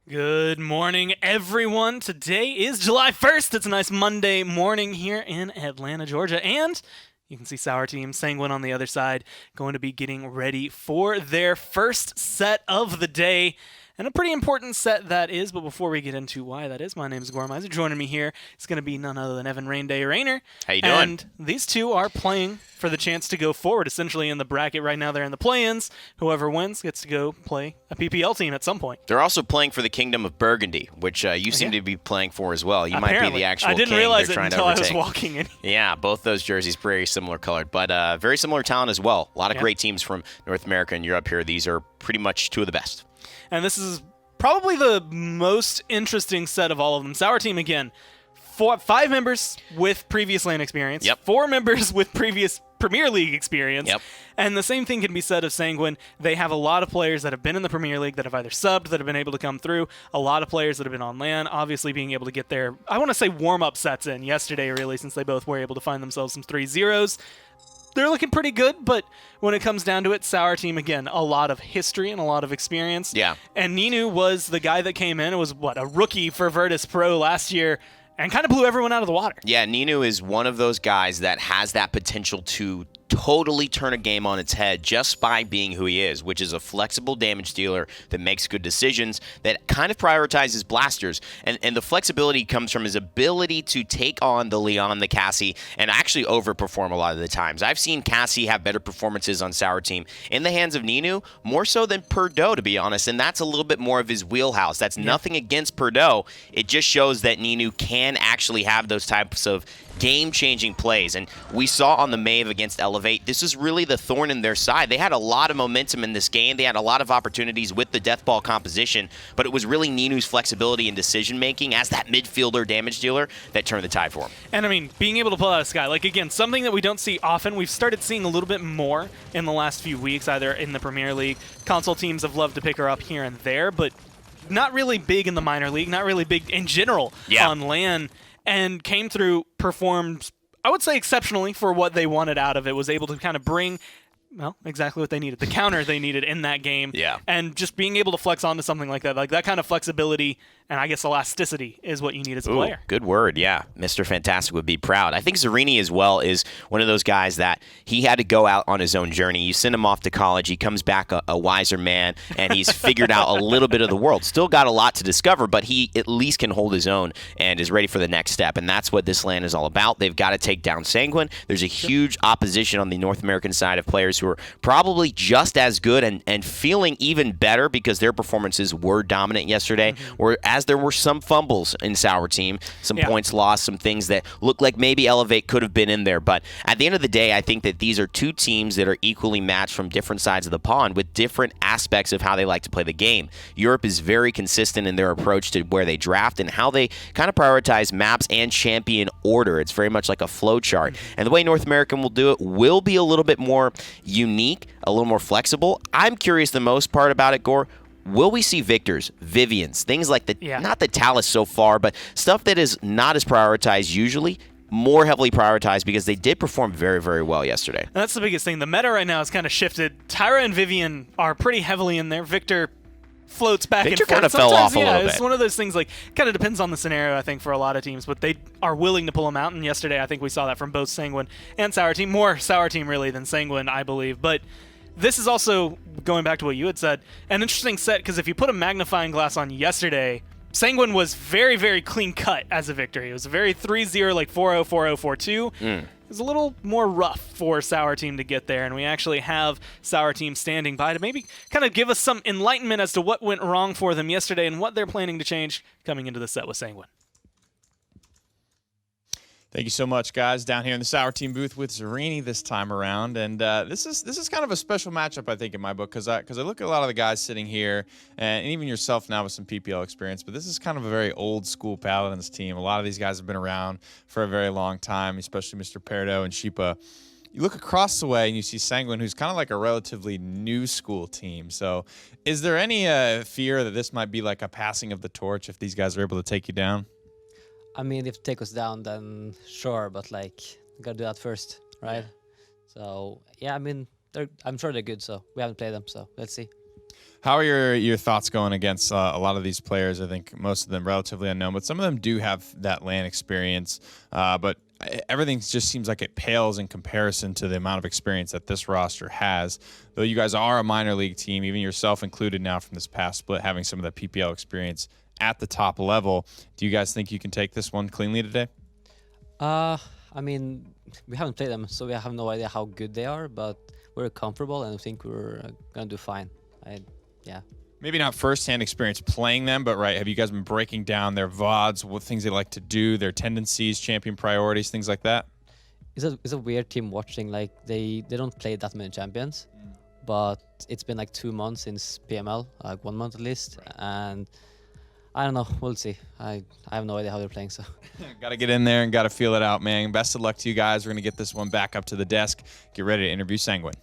Good morning, everyone. Today is July 1st. It's a nice Monday morning here in Atlanta, Georgia. And you can see Sour Team Sanguine on the other side going to be getting ready for their first set of the day. And a pretty important set that is. But before we get into why that is, my name is Gormizer. Joining me here is going to be none other than Evan Rainday Rayner. How you doing? And these two are playing for the chance to go forward, essentially in the bracket right now. They're in the play-ins. Whoever wins gets to go play a PPL team at some point. They're also playing for the Kingdom of Burgundy, which you seem to be playing for as well. You might be the actual I didn't king realize they're it trying until to I was overtake. walking in. Yeah, both those jerseys very similar colored, but very similar talent as well. A lot of great teams from North America and Europe here. These are pretty much two of the best. And this is probably the most interesting set of all of them. Sour Team, again, 5 members with previous LAN experience, 4 members with previous Premier League experience, and the same thing can be said of Sanguine. They have a lot of players that have been in the Premier League, that have either subbed, that have been able to come through, a lot of players that have been on LAN, obviously being able to get their, I want to say, warm-up sets in yesterday, really, since they both were able to find themselves some 3-0s. They're looking pretty good, but when it comes down to it, Sour Team, again, a lot of history and a lot of experience. Yeah. And Ninu was the guy that came in. It was, a rookie for Virtus Pro last year and kind of blew everyone out of the water. Yeah, Ninu is one of those guys that has that potential to totally turn a game on its head just by being who he is, which is a flexible damage dealer that makes good decisions, that kind of prioritizes blasters. And the flexibility comes from his ability to take on the Leon, the Cassie, and actually overperform a lot of the times. I've seen Cassie have better performances on Sour Team in the hands of Ninu, more so than Perdo, to be honest, and that's a little bit more of his wheelhouse. That's nothing against Perdo. It just shows that Ninu can actually have those types of game-changing plays, and we saw on the Mave against Elevate, this is really the thorn in their side. They had a lot of momentum in this game. They had a lot of opportunities with the death ball composition, but it was really Ninu's flexibility and decision-making as that midfielder damage dealer that turned the tide for him. And, I mean, being able to pull out a Sky, like, again, something that we don't see often. We've started seeing a little bit more in the last few weeks, either in the Premier League. Console teams have loved to pick her up here and there, but not really big in the minor league, not really big in general on LAN. And came through, performed, I would say, exceptionally for what they wanted out of it. Was able to kind of bring, well, exactly what they needed, the counter they needed in that game. Yeah. And just being able to flex onto something like that kind of flexibility and I guess elasticity is what you need as a player. Good word, yeah. Mr. Fantastic would be proud. I think Zarini as well is one of those guys that he had to go out on his own journey. You send him off to college, he comes back a wiser man, and he's figured out a little bit of the world. Still got a lot to discover, but he at least can hold his own and is ready for the next step, and that's what this LAN is all about. They've got to take down Sanguine. There's a huge opposition on the North American side of players who are probably just as good and feeling even better because their performances were dominant yesterday, whereas there were some fumbles in Sour Team, some points lost, some things that look like maybe Elevate could have been in there. But at the end of the day, I think that these are two teams that are equally matched from different sides of the pond with different aspects of how they like to play the game. Europe is very consistent in their approach to where they draft and how they kind of prioritize maps and champion order. It's very much like a flow chart. And the way North American will do it will be a little bit more unique, a little more flexible. I'm curious the most part about it, Gore. Will we see Victors, Vivians, things like not the Talus so far, but stuff that is not as prioritized usually, more heavily prioritized because they did perform very, very well yesterday. And that's the biggest thing. The meta right now has kind of shifted. Tyra and Vivian are pretty heavily in there. Victor floats back and forth. Victor kind of fell off a little bit. It's one of those things, like, kind of depends on the scenario, I think, for a lot of teams, but they are willing to pull him out, and yesterday I think we saw that from both Sanguine and Sour Team. More Sour Team, really, than Sanguine, I believe. But this is also, going back to what you had said, an interesting set, because if you put a magnifying glass on yesterday, Sanguine was very, very clean cut as a victory. It was a very 3-0, like 4-0, 4-0, 4-2. It was a little more rough for Sour Team to get there, and we actually have Sour Team standing by to maybe kind of give us some enlightenment as to what went wrong for them yesterday and what they're planning to change coming into the set with Sanguine. Thank you so much, guys. Down here in the Sour Team booth with Zarini this time around, and this is kind of a special matchup, I think, in my book, because I look at a lot of the guys sitting here, and even yourself now with some PPL experience. But this is kind of a very old school Paladins team. A lot of these guys have been around for a very long time, especially Mr. Perdo and Sheepa. You look across the way and you see Sanguine, who's kind of like a relatively new school team. So, is there any fear that this might be like a passing of the torch if these guys are able to take you down? I mean, if they take us down, then sure, but like, we gotta do that first, right? So, yeah, I mean, I'm sure they're good, so we haven't played them, so let's see. How are your thoughts going against a lot of these players? I think most of them relatively unknown, but some of them do have that LAN experience. But everything just seems like it pales in comparison to the amount of experience that this roster has. Though you guys are a minor league team, even yourself included now from this past split, having some of that PPL experience at the top level. Do you guys think you can take this one cleanly today? I mean, we haven't played them, so we have no idea how good they are, but we're comfortable and I think we're gonna do fine. Yeah. Maybe not firsthand experience playing them, but have you guys been breaking down their VODs, what things they like to do, their tendencies, champion priorities, things like that? It's a weird team watching. Like they don't play that many champions, but it's been like 2 months since PML, like 1 month at least, and I don't know. We'll see. I have no idea how they're playing, so. Got to get in there and got to feel it out, man. Best of luck to you guys. We're going to get this one back up to the desk. Get ready to interview Sanguine.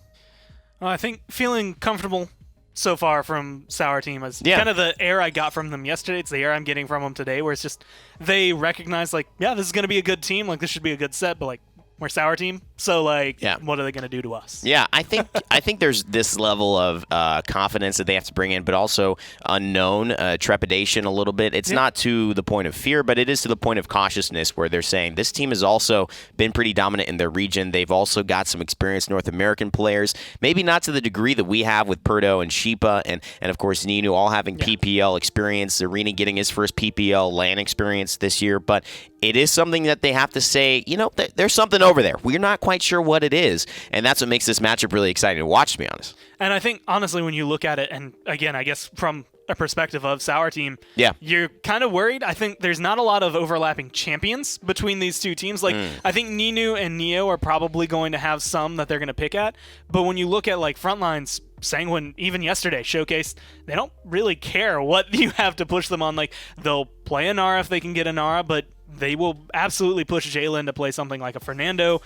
I think feeling comfortable so far from Sour Team is kind of the air I got from them yesterday. It's the air I'm getting from them today, where it's just they recognize, like, yeah, this is going to be a good team. Like, this should be a good set, but, like, we're Sour Team, so, like, what are they going to do to us? Yeah, I think there's this level of confidence that they have to bring in, but also unknown trepidation a little bit. It's not to the point of fear, but it is to the point of cautiousness, where they're saying this team has also been pretty dominant in their region. They've also got some experienced North American players, maybe not to the degree that we have with Perdo and Sheepa, and of course Ninu all having PPL experience, Zarina getting his first PPL LAN experience this year, but it is something that they have to say, you know, there's something over there. We're not quite sure what it is, and that's what makes this matchup really exciting to watch, to be honest. And I think, honestly, when you look at it, and again, I guess from a perspective of Sour Team, you're kind of worried. I think there's not a lot of overlapping champions between these two teams. Like, I think Ninu and Neo are probably going to have some that they're going to pick at, but when you look at, like, Frontlines, Sanguine, even yesterday, showcased, they don't really care what you have to push them on. Like, they'll play a Nara if they can get a Nara, but they will absolutely push Jalen to play something like a Fernando,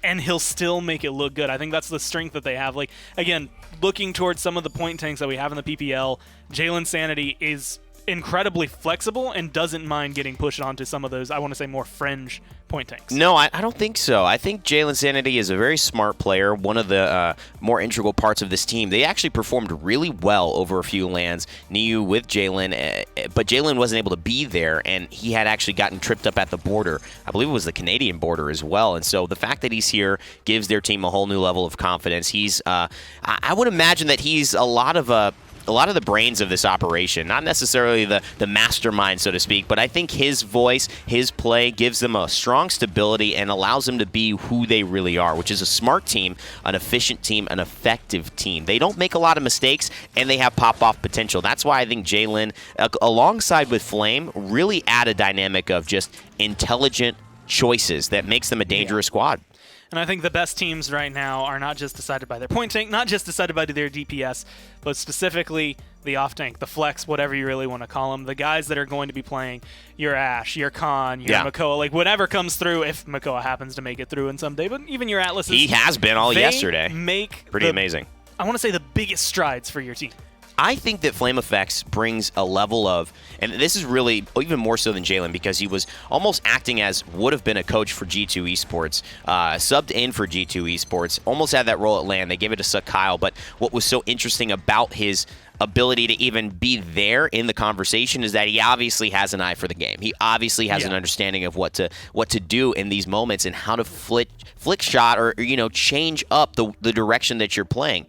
and he'll still make it look good. I think that's the strength that they have. Like, again, looking towards some of the point tanks that we have in the PPL, Jalen Sanity is incredibly flexible and doesn't mind getting pushed onto some of those, I want to say, more fringe point tanks. No, I don't think so. I think Jalen Sanity is a very smart player, one of the more integral parts of this team. They actually performed really well over a few LANs, Niu with Jalen, but Jalen wasn't able to be there, and he had actually gotten tripped up at the border. I believe it was the Canadian border as well, and so the fact that he's here gives their team a whole new level of confidence. He's, I would imagine that he's a lot of the brains of this operation, not necessarily the mastermind, so to speak, but I think his voice, his play gives them a strong stability and allows them to be who they really are, which is a smart team, an efficient team, an effective team. They don't make a lot of mistakes, and they have pop-off potential. That's why I think Jalen, alongside with Flame, really add a dynamic of just intelligent choices that makes them a dangerous squad. And I think the best teams right now are not just decided by their point tank, not just decided by their DPS, but specifically the off tank, the flex, whatever you really want to call them, the guys that are going to be playing your Ashe, your Khan, your Makoa, like whatever comes through, if Makoa happens to make it through in some day, but even your Atlases. He has been all yesterday. Make pretty amazing. I want to say the biggest strides for your team. I think that Flame Effects brings a level of, and this is really even more so than Jalen, because he was almost acting as would have been a coach for G2 Esports, subbed in for G2 Esports, almost had that role at LAN. They gave it to Kyle, but what was so interesting about his ability to even be there in the conversation is that he obviously has an eye for the game. He obviously has an understanding of what to do in these moments and how to flick shot or change up the direction that you're playing.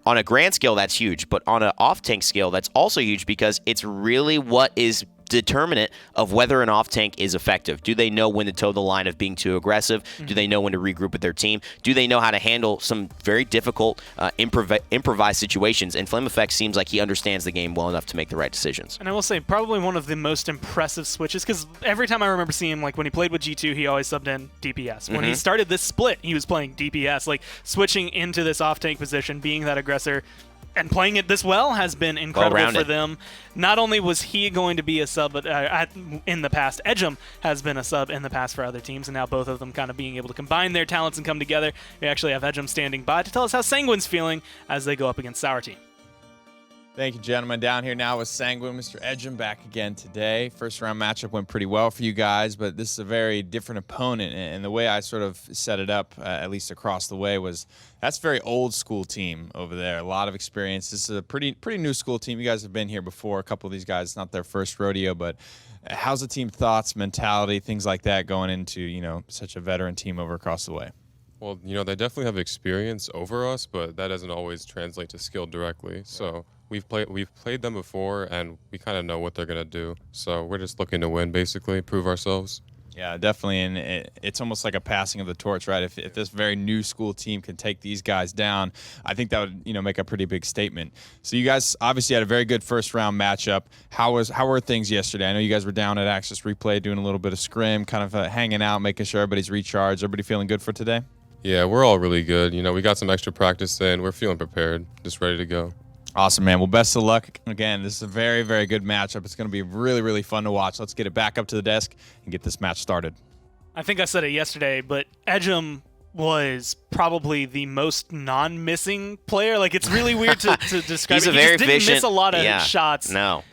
On a grand scale, that's huge, but on an off-tank scale, that's also huge because it's really what is determinant of whether an off-tank is effective. Do they know when to toe the line of being too aggressive? Do they know when to regroup with their team? Do they know how to handle some very difficult improvised situations? And Flame Effect seems like he understands the game well enough to make the right decisions. And I will say, probably one of the most impressive switches, because every time I remember seeing him, like when he played with G2, he always subbed in DPS. When he started this split, he was playing DPS, like switching into this off-tank position, being that aggressor, and playing it this well has been incredible for them. Not only was he going to be a sub in the past, Edgem has been a sub in the past for other teams, and now both of them kind of being able to combine their talents and come together. We actually have Edgem standing by to tell us how Sanguine's feeling as they go up against Sour Team. Thank you, gentlemen. Down here now with Sanguine, Mr. Edgem back again today. First round matchup went pretty well for you guys, but this is a very different opponent. And the way I sort of set it up, at least across the way, was that's a very old school team over there. A lot of experience. This is a pretty new school team. You guys have been here before. A couple of these guys, it's not their first rodeo, but how's the team thoughts, mentality, things like that going into, you know, such a veteran team over across the way? Well, you know, they definitely have experience over us, but that doesn't always translate to skill directly. So we've played them before, and we kind of know what they're going to do. So we're just looking to win, basically, prove ourselves. Yeah, definitely, and it's almost like a passing of the torch, right? If this very new school team can take these guys down, I think that would, you know, make a pretty big statement. So you guys obviously had a very good first round matchup. How were things yesterday? I know you guys were down at Access Replay doing a little bit of scrim, kind of hanging out, making sure everybody's recharged. Everybody feeling good for today? Yeah, we're all really good. You know, we got some extra practice in. We're feeling prepared, just ready to go. Awesome, man. Well, best of luck. Again, this is a very, very good matchup. It's going to be really, really fun to watch. Let's get it back up to the desk and get this match started. I think I said it yesterday, but Edgem was probably the most non-missing player. Like, it's really weird to describe. He's it. a very just didn't efficient, miss a lot of shots. No.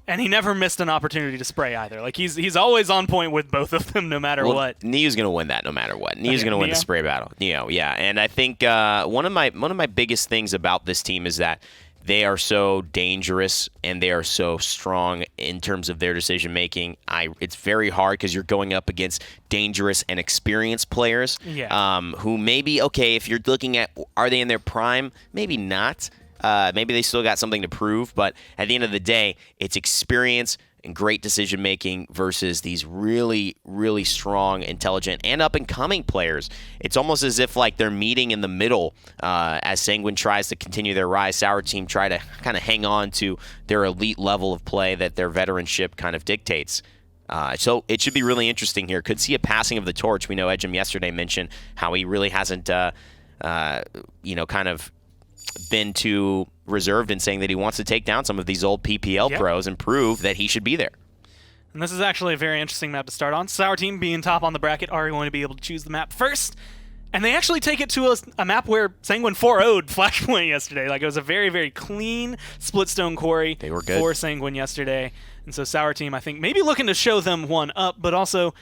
And he never missed an opportunity to spray either. Like, he's always on point with both of them no matter what. Neo's going to win that no matter what. Neo's going to win the spray battle. Neo, yeah. And I think one of my biggest things about this team is that they are so dangerous and they are so strong in terms of their decision making. It's very hard because you're going up against dangerous and experienced players who maybe, okay, if you're looking at are they in their prime, maybe not. Maybe they still got something to prove, but at the end of the day, it's experience and great decision-making versus these really, really strong, intelligent, and up-and-coming players. It's almost as if like they're meeting in the middle as Sanguine tries to continue their rise. Sour Team try to kind of hang on to their elite level of play that their veteranship kind of dictates. So it should be really interesting here. Could see a passing of the torch. We know Edgem yesterday mentioned how he really hasn't, kind of been too reserved in saying that he wants to take down some of these old PPL pros and prove that he should be there. And this is actually a very interesting map to start on. Sour Team being top on the bracket are going to be able to choose the map first. And they actually take it to a map where Sanguine 4-0'd Flashpoint yesterday. Like, it was a very, very clean Splitstone quarry for Sanguine yesterday. And so Sour Team, I think, maybe looking to show them one up, but also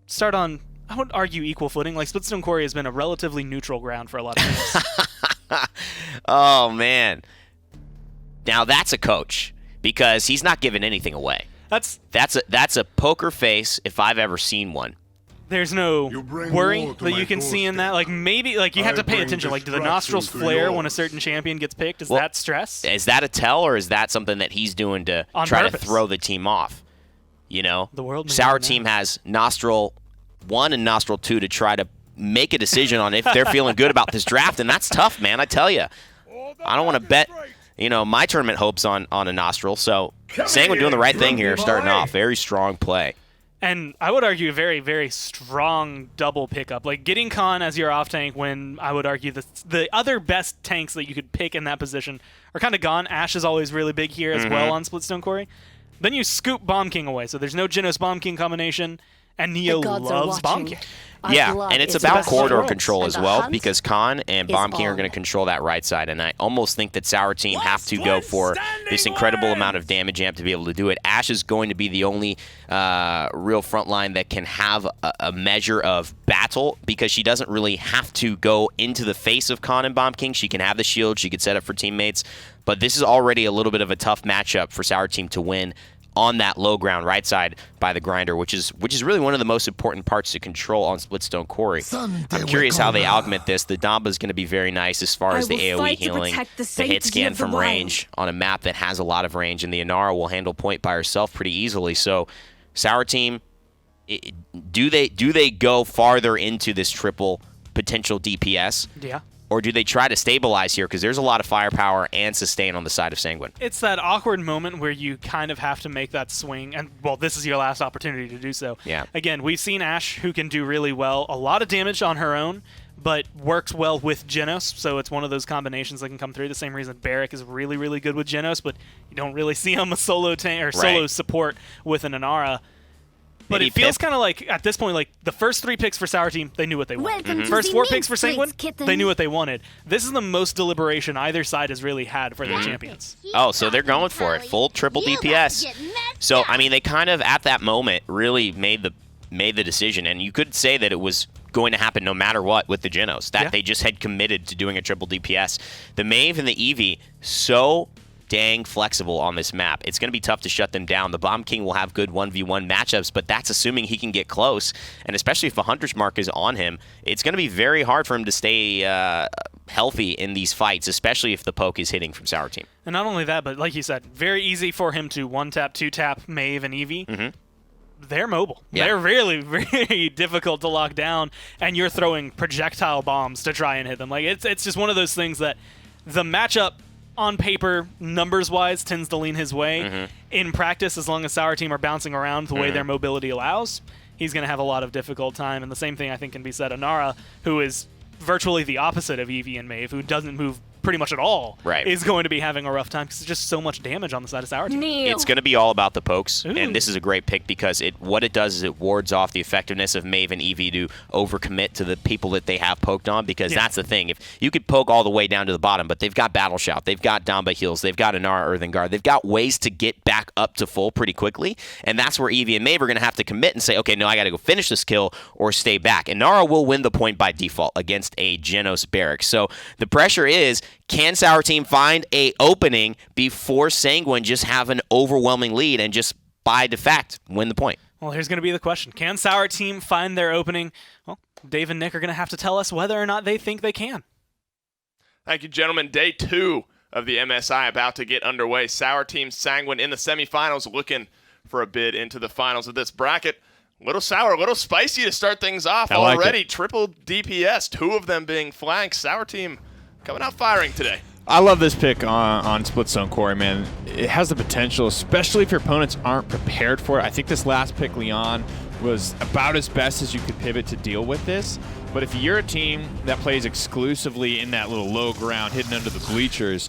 start on, I would argue, equal footing. Like, Splitstone quarry has been a relatively neutral ground for a lot of teams. Oh, man. Now that's a coach because he's not giving anything away. That's a poker face if I've ever seen one. There's no worry that you can see in that. Like, maybe, like, you have to pay attention. Like, do the nostrils flare when a certain champion gets picked? Is that stress? Is that a tell, or is that something that he's doing to try to throw the team off? You know? The world Sour Team has nostril 1 and nostril 2 to try to make a decision on if they're feeling good about this draft, and that's tough, man. I tell you, I don't want to bet, my tournament hopes on a nostril. So Sanguine doing the right thing here, starting off very strong play. And I would argue a very, very strong double pickup. Like, getting Khan as your off tank when I would argue the other best tanks that you could pick in that position are kind of gone. Ash is always really big here as well on Splitstone Quarry. Then you scoop Bomb King away, so there's no Genos Bomb King combination, and Neo loves Bomb King. Yeah, and it's about corridor control as well, because Khan and Bomb King are going to control that right side, and I almost think that Sour Team have to go for this incredible amount of damage amp to be able to do it. Ash is going to be the only real front line that can have a measure of battle, because she doesn't really have to go into the face of Khan and Bomb King. She can have the shield, she could set up for teammates, but this is already a little bit of a tough matchup for Sour Team to win on that low ground right side by the grinder, which is really one of the most important parts to control on Splitstone Quarry. I'm curious how they augment this. The Damba is going to be very nice as far as the AoE healing, the hit scan from range on a map that has a lot of range, and the Inara will handle point by herself pretty easily. So Sour Team, do they go farther into this triple potential DPS? Yeah. Or do they try to stabilize here? Because there's a lot of firepower and sustain on the side of Sanguine. It's that awkward moment where you kind of have to make that swing, and, well, this is your last opportunity to do so. Yeah. Again, we've seen Ash, who can do really well, a lot of damage on her own, but works well with Genos, so it's one of those combinations that can come through. The same reason Barrack is really, really good with Genos, but you don't really see him a solo tank or solo support with an Inara. But Maybe it feels Pip. kind of like, at this point, like the first 3 picks for Sour Team, they knew what they wanted. Welcome to First the 4 main picks for streets, Sanguine, kitten. they knew what they wanted. This is the most deliberation either side has really had for their champions. Oh, so they're going for it. Full triple DPS. So, I mean, they kind of, at that moment, really made the decision. And you could say that it was going to happen no matter what with the Genos, that they just had committed to doing a triple DPS. The Maeve and the Eevee, so dang flexible on this map. It's going to be tough to shut them down. The Bomb King will have good 1v1 matchups, but that's assuming he can get close. And especially if a Hunter's Mark is on him, it's going to be very hard for him to stay healthy in these fights, especially if the poke is hitting from Sour Team. And not only that, but like you said, very easy for him to 1-tap, 2-tap Maeve and Eevee. They're mobile. Yeah. They're really, really difficult to lock down, and you're throwing projectile bombs to try and hit them. Like it's just one of those things that the matchup on paper, numbers-wise, tends to lean his way. In practice, as long as Sour Team are bouncing around the way their mobility allows, he's going to have a lot of difficult time. And the same thing I think can be said of Nara, who is virtually the opposite of Eevee and Maeve, who doesn't move pretty much at all, is going to be having a rough time because there's just so much damage on the side of Sour Team. It's going to be all about the pokes, and this is a great pick because what it does is it wards off the effectiveness of Maeve and Eevee to overcommit to the people that they have poked on, because that's the thing. If you could poke all the way down to the bottom, but they've got Battle Shout, they've got Damba Heals, they've got Inara Earthen Guard, they've got ways to get back up to full pretty quickly, and that's where Eevee and Maeve are going to have to commit and say, okay, no, I got to go finish this kill or stay back. And Nara will win the point by default against a Genos Barracks. So the pressure is, can Sour Team find a opening before Sanguine just have an overwhelming lead and just by defact win the point? Well, here's going to be the question. Can Sour Team find their opening? Well, Dave and Nick are going to have to tell us whether or not they think they can. Thank you, gentlemen. Day 2 of the MSI about to get underway. Sour Team Sanguine in the semifinals, looking for a bid into the finals of this bracket. A little sour, a little spicy to start things off. Already triple DPS, 2 of them being flanks. Sour Team coming out firing today. I love this pick on Split Zone Corey, man. It has the potential, especially if your opponents aren't prepared for it. I think this last pick, Leon, was about as best as you could pivot to deal with this. But if you're a team that plays exclusively in that little low ground, hidden under the bleachers,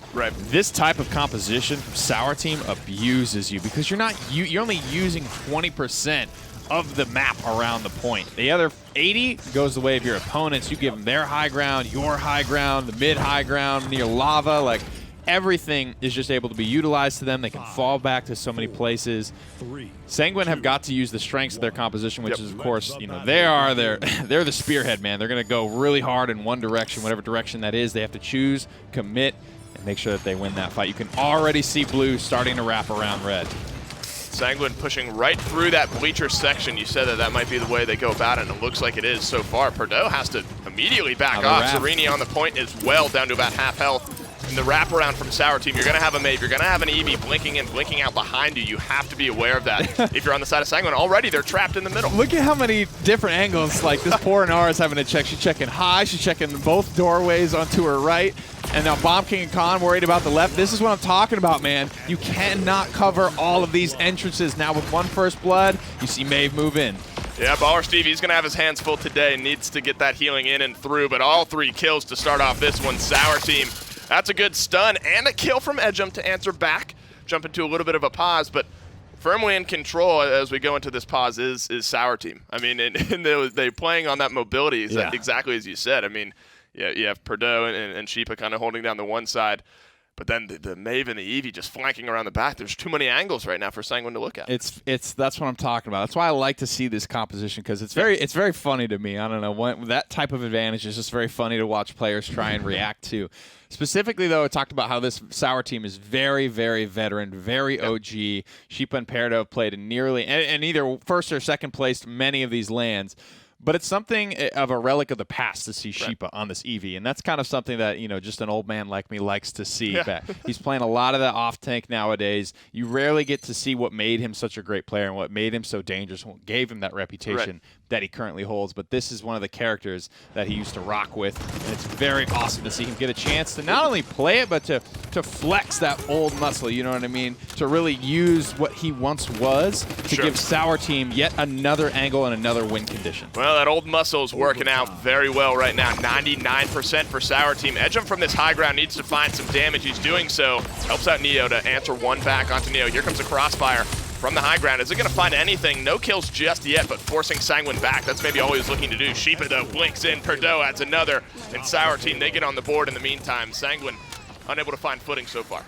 this type of composition from Sour Team abuses you because you're only using 20% of the map around the point. The other 80 goes the way of your opponents. You give them their high ground, your high ground, the mid high ground, near lava. Like, everything is just able to be utilized to them. They can fall back to so many places. Sanguine have got to use the strengths of their composition, which is, of course, they're the spearhead, man. They're going to go really hard in one direction, whatever direction that is. They have to choose, commit, and make sure that they win that fight. You can already see blue starting to wrap around red. Sanguine pushing right through that bleacher section. You said that might be the way they go about it, and it looks like it is so far. Perdot has to immediately back off. Serini on the point as well, down to about half health. And the wraparound from Sour Team, you're going to have a Maeve, you're going to have an Eevee blinking in, blinking out behind you. You have to be aware of that. If you're on the side of Sanguine, already they're trapped in the middle. Look at how many different angles. Like, this poor Inara is having to check. She's checking high, she's checking both doorways onto her right. And now Bomb King and Khan worried about the left. This is what I'm talking about, man. You cannot cover all of these entrances. Now with one first blood, you see Maeve move in. Yeah, Baller Steve, he's going to have his hands full today. Needs to get that healing in and through, but all 3 kills to start off this one. Sour Team, that's a good stun and a kill from Edgem to answer back. Jump into a little bit of a pause, but firmly in control as we go into this pause is Sour Team. I mean, and they playing on that mobility, exactly as you said. I mean, yeah, you have Perdot and Sheepa kind of holding down the one side, but then the Maeve and the Eevee just flanking around the back. There's too many angles right now for Sanguine to look at. That's what I'm talking about. That's why I like to see this composition, because it's very funny to me. I don't know, that type of advantage is just very funny to watch players try and react to. Specifically, though, I talked about how this Sour Team is very, very veteran, very OG. Sheepa and Perdot have played in nearly and either first or second place many of these lands. But it's something of a relic of the past to see Sheepa on this Eevee, and that's kind of something that, just an old man like me likes to see. Back. He's playing a lot of the off-tank nowadays. You rarely get to see what made him such a great player and what made him so dangerous, what gave him that reputation that he currently holds. But this is one of the characters that he used to rock with, and it's very awesome to see him get a chance to not only play it, but to flex that old muscle, you know what I mean? To really use what he once was to give Sour Team yet another angle and another win condition. Well, that old muscle is working out very well right now. 99% for Sour Team. Edgem from this high ground needs to find some damage. He's doing so. Helps out Neo to answer one back onto Neo. Here comes a crossfire. from the high ground. Is it going to find anything? No kills just yet, but forcing Sanguine back. That's maybe all he was looking to do. Sheepa, though, blinks in. Perdo adds another. And Sour Team, they get on the board in the meantime. Sanguine unable to find footing so far.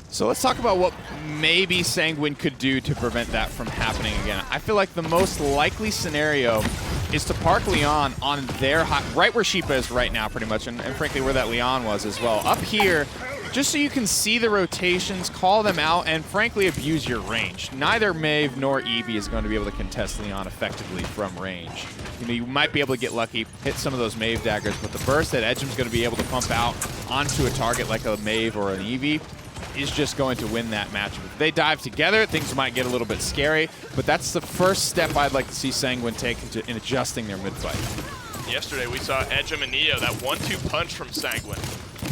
So let's talk about what maybe Sanguine could do to prevent that from happening again. I feel like the most likely scenario is to park Leon on their right where Sheepa is right now, pretty much, and frankly where that Leon was as well. Up here, just so you can see the rotations, call them out, and frankly abuse your range. Neither Maeve nor Eevee is going to be able to contest Leon effectively from range. You know, you might be able to get lucky, hit some of those Maeve daggers, but the burst that Edgem's going to be able to pump out onto a target like a Maeve or an Eevee is just going to win that matchup. If they dive together, things might get a little bit scary, but that's the first step I'd like to see Sanguine take in adjusting their mid-fight. Yesterday we saw Edgem and Neo, that 1-2 punch from Sanguine.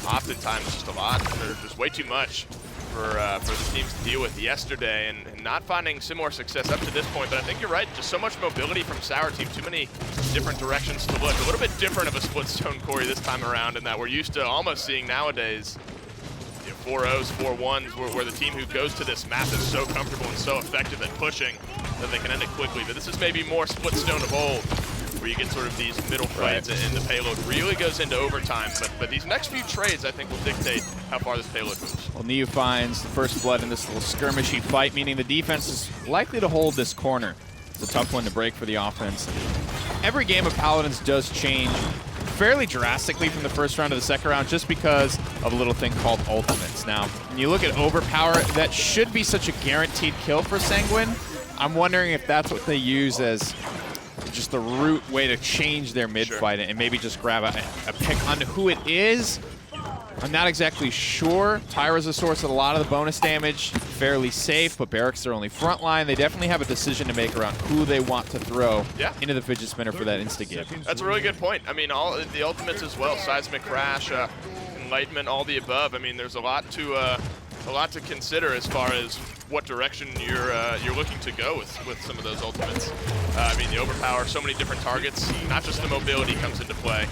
Oftentimes just a lot. They're just way too much for the teams to deal with yesterday, and not finding similar success up to this point. But I think you're right, just so much mobility from Sour Team, too many different directions to look. A little bit different of a split stone Corey this time around, in that we're used to almost seeing nowadays 4-0s, 4-1s, where the team who goes to this map is so comfortable and so effective at pushing that they can end it quickly. But this is maybe more split stone of old, where you get sort of these middle fights and the payload really goes into overtime. But these next few trades, I think, will dictate how far this payload moves. Well, Niu finds the first blood in this little skirmishy fight, meaning the defense is likely to hold this corner. It's a tough one to break for the offense. Every game of Paladins does change fairly drastically from the first round to the second round, just because of a little thing called ultimates. Now, when you look at overpower, that should be such a guaranteed kill for Sanguine. I'm wondering if that's what they use as just the root way to change their mid-fight and maybe just grab a pick on who it is. I'm not exactly sure. Tyra's a source of a lot of the bonus damage, fairly safe, but Barracks their only front line. They definitely have a decision to make around who they want to throw into the fidget spinner for that insta-give. That's a really good point. I mean, all the ultimates as well, Seismic Crash, Enlightenment, all the above. I mean, there's a lot to consider as far as what direction you're looking to go with some of those ultimates. I mean, the overpower, so many different targets. Not just the mobility comes into play,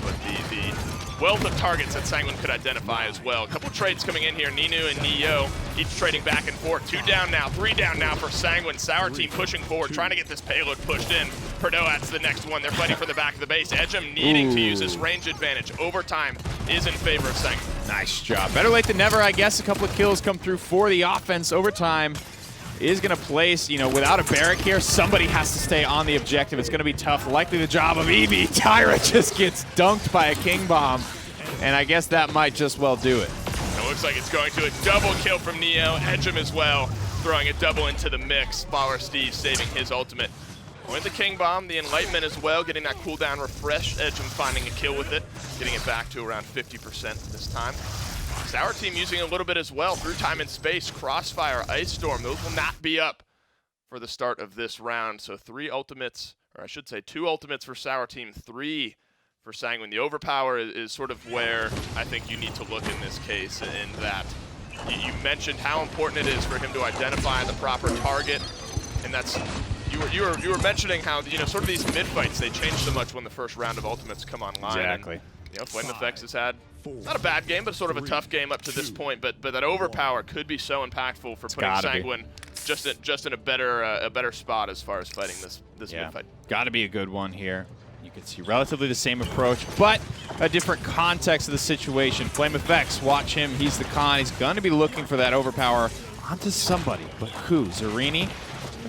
but the wealth of targets that Sanguine could identify as well. A couple trades coming in here, Ninu and Neo, each trading back and forth. 2 down now, 3 down now for Sanguine. Sour Team pushing forward, trying to get this payload pushed in. Perdoat's the next one. They're fighting for the back of the base. Edgem needing to use this range advantage. Overtime is in favor of Sanguine. Nice job. Better late than never, I guess. A couple of kills come through for the offense. Overtime is going to place, you know, without a barrack here, somebody has to stay on the objective. It's going to be tough. Likely the job of Eevee. Tyra just gets dunked by a King Bomb, and I guess that might just well do it. It looks like it's going to a double kill from Neo. Edgem as well, throwing a double into the mix. Flower Steve saving his ultimate. With the King Bomb, the Enlightenment as well, getting that cooldown refresh. Edgem finding a kill with it, getting it back to around 50% this time. Sour Team using a little bit as well through time and space. Crossfire, Ice Storm, those will not be up for the start of this round. So 3 ultimates, or I should say 2 ultimates for Sour Team, 3 for Sanguine. The overpower is sort of where I think you need to look in this case, in that you mentioned how important it is for him to identify the proper target, and that's you were mentioning how, you know, sort of these mid fights, they change so much when the first round of ultimates come online. Exactly. And, you know, Flame Effects has had not a bad game, but sort of a tough game up to this point. But that overpower could be so impactful for putting Sanguine just in a better spot as far as fighting this mid fight. Got to be a good one here. You can see relatively the same approach, but a different context of the situation. Flame Effects, watch him. He's the con. He's going to be looking for that overpower onto somebody, but who? Zerini?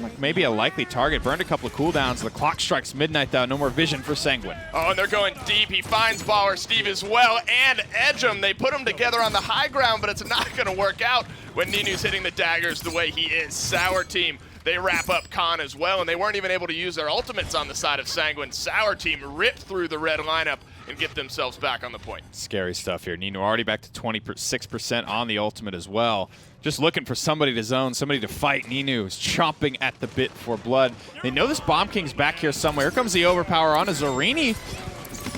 Like maybe a likely target. Burned a couple of cooldowns. The clock strikes midnight, though. No more vision for Sanguine. Oh, and they're going deep. He finds Baller Steve as well, and Edgem. They put them together on the high ground, but it's not going to work out when Ninu's hitting the daggers the way he is. Sour Team, they wrap up Khan as well, and they weren't even able to use their ultimates on the side of Sanguine. Sour Team ripped through the red lineup and get themselves back on the point. Scary stuff here. Ninu already back to 26% on the ultimate as well. Just looking for somebody to zone, somebody to fight. Ninu is chomping at the bit for blood. They know this Bomb King's back here somewhere. Here comes the overpower onto Zerini.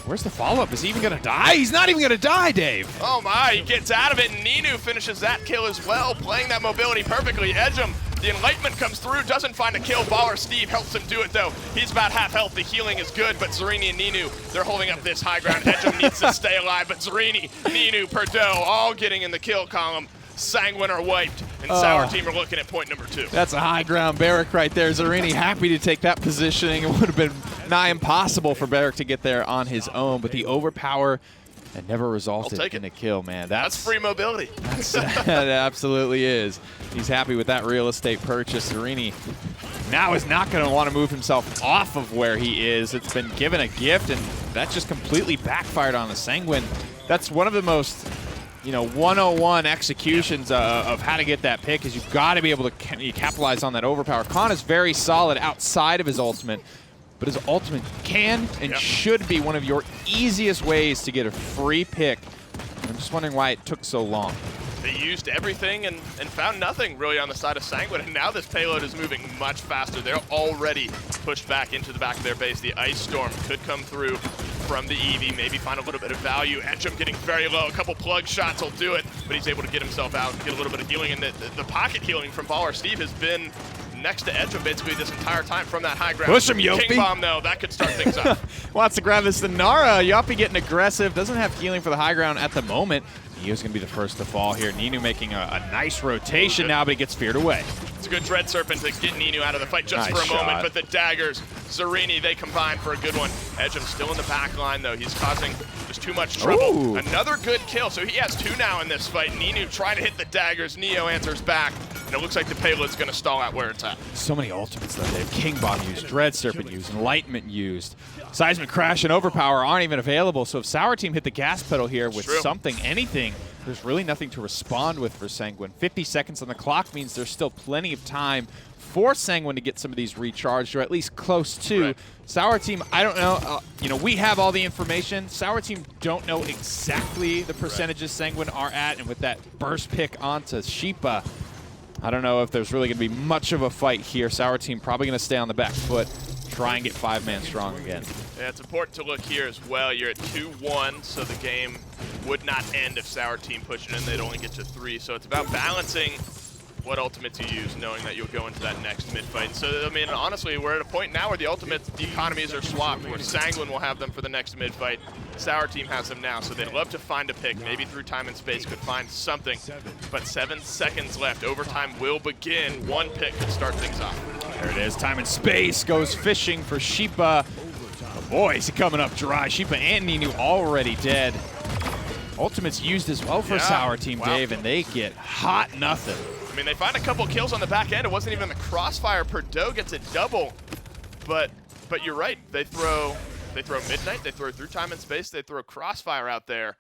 Where's the follow-up? Is he even going to die? He's not even going to die, Dave. Oh my, he gets out of it, and Ninu finishes that kill as well, playing that mobility perfectly. Edgem, the Enlightenment comes through, doesn't find a kill. Baller Steve helps him do it, though. He's about half health. The healing is good, but Zerini and Ninu, they're holding up this high ground. Edgem needs to stay alive, but Zerini, Ninu, Perdo, all getting in the kill column. Sanguine are wiped, and Sour Team are looking at point number 2. That's a high ground barrack right there. Zarini happy to take that positioning. It would have been nigh impossible for Barrack to get there on his own, but the overpower that never resulted in a kill, man. That's free mobility. That absolutely is. He's happy with that real estate purchase. Zarini now is not going to want to move himself off of where he is. It's been given a gift, and that just completely backfired on the Sanguine. That's one of the most 101 executions of how to get that pick, is you've got to be able to capitalize on that overpower. Khan is very solid outside of his ultimate, but his ultimate can and should be one of your easiest ways to get a free pick. I'm just wondering why it took so long. They used everything and found nothing really on the side of Sanguine, and now this payload is moving much faster. They're already pushed back into the back of their base. The Ice Storm could come through from the Eevee, maybe find a little bit of value. Edgem getting very low. A couple plug shots will do it, but he's able to get himself out, get a little bit of healing. And the pocket healing from Baller Steve has been next to Edgem basically this entire time from that high ground. Push him, Yoppy. King Bomb, though, that could start things off. Wants to grab this Nara. Yoppy getting aggressive. Doesn't have healing for the high ground at the moment. Nino's going to be the first to fall here. Nino making a nice rotation now, but he gets feared away. It's a good Dread Serpent to get Nino out of the fight just for a moment, but the daggers, Zarini, they combine for a good one. Edgem still in the back line, though. He's causing just too much trouble. Ooh. Another good kill, so he has 2 now in this fight. Nino trying to hit the daggers. Neo answers back, and it looks like the payload's going to stall out where it's at. So many ultimates, though. They have King Bomb used, Dread Serpent used, Enlightenment used. Seismic Crash and Overpower aren't even available, so if Sour Team hit the gas pedal here with something, anything, there's really nothing to respond with for Sanguine. 50 seconds on the clock means there's still plenty of time for Sanguine to get some of these recharged, or at least close to. Right. Sour Team, I don't know. We have all the information. Sour Team don't know exactly the percentages Sanguine are at, and with that burst pick onto Sheepa, I don't know if there's really going to be much of a fight here. Sour Team probably going to stay on the back foot, try and get 5-man strong again. Yeah, it's important to look here as well. You're at 2-1, so the game would not end if Sour Team pushed it in. They'd only get to 3, so it's about balancing what ultimates you use, knowing that you'll go into that next mid-fight. So, I mean, honestly, we're at a point now where the ultimates, the economies are swapped, where Sanguine will have them for the next mid-fight. Sour Team has them now, so they'd love to find a pick. Maybe through time and space could find something, but 7 seconds left. Overtime will begin. 1 pick could start things off. There it is. Time and space goes fishing for Sheepa. Oh boy, is he coming up dry. Sheepa and Ninu already dead. Ultimate's used as well for Sour Team, Dave, and they get hot nothing. I mean, they find a couple kills on the back end. It wasn't even the crossfire. Perdo gets a double, but you're right. They throw Midnight. They throw through time and space. They throw crossfire out there,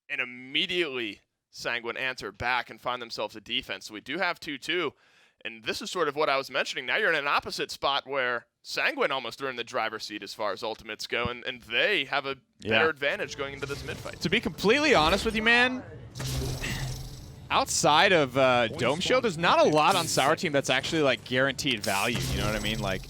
and immediately Sanguine answer back and find themselves a defense. So we do have 2-2, and this is sort of what I was mentioning. Now you're in an opposite spot where Sanguine almost are in the driver's seat as far as ultimates go, and they have a better advantage going into this mid-fight. To be completely honest with you, man, outside of Dome Show, there's not a lot on Sour Team that's actually like guaranteed value. You know what I mean? Like,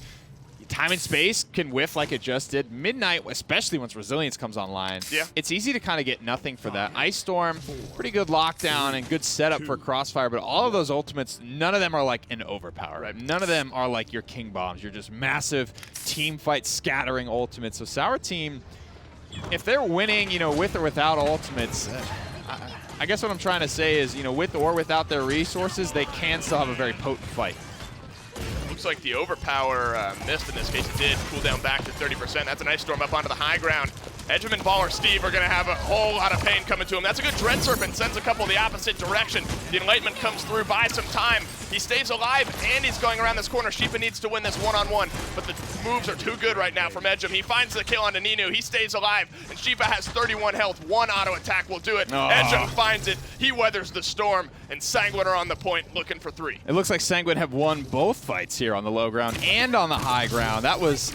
time and space can whiff like it just did. Midnight, especially once Resilience comes online, it's easy to kind of get nothing for that. Ice Storm, pretty good lockdown and good setup for Crossfire, but all of those ultimates, none of them are like an overpower. Right? None of them are like your King Bombs. You're just massive team fight scattering ultimates. So Sour Team, if they're winning, with or without ultimates, I guess what I'm trying to say is, with or without their resources, they can still have a very potent fight. Looks like the overpower missed in this case. It did cool down back to 30%. That's a nice storm up onto the high ground. Edgem and Baller Steve are going to have a whole lot of pain coming to him. That's a good Dread Serpent. Sends a couple the opposite direction. The Enlightenment comes through, buys some time. He stays alive, and he's going around this corner. Sheepa needs to win this one-on-one, but the moves are too good right now from Edgem. He finds the kill onto Ninu. He stays alive, and Sheepa has 31 health. 1 auto attack will do it. Edgem finds it. He weathers the storm, and Sanguine are on the point looking for 3. It looks like Sanguine have won both fights here on the low ground and on the high ground. That was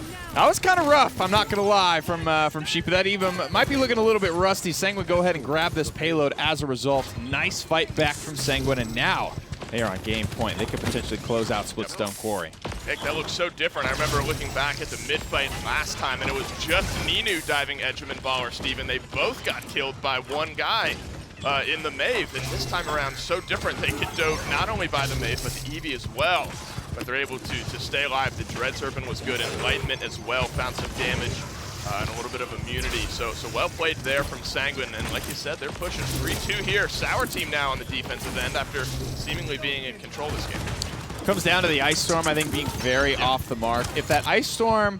kind of rough, I'm not going to lie, from Sheepa. That even might be looking a little bit rusty. Sanguine go ahead and grab this payload as a result. Nice fight back from Sanguine, and now they are on game point. They could potentially close out Splitstone Quarry. Heck, that looks so different. I remember looking back at the mid-fight last time, and it was just Ninu diving Edgem and Baller Steven. They both got killed by one guy in the Mave, and this time around, so different. They could dove not only by the Mave, but the Eevee as well. But they're able to stay alive. The Dread Serpent was good. Enlightenment as well found some damage. and a little bit of immunity. So well played there from Sanguine. And like you said, they're pushing 3-2 here. Sour team now on the defensive end after seemingly being in control this game. Comes down to the Ice Storm, I think, being very off the mark. If that Ice Storm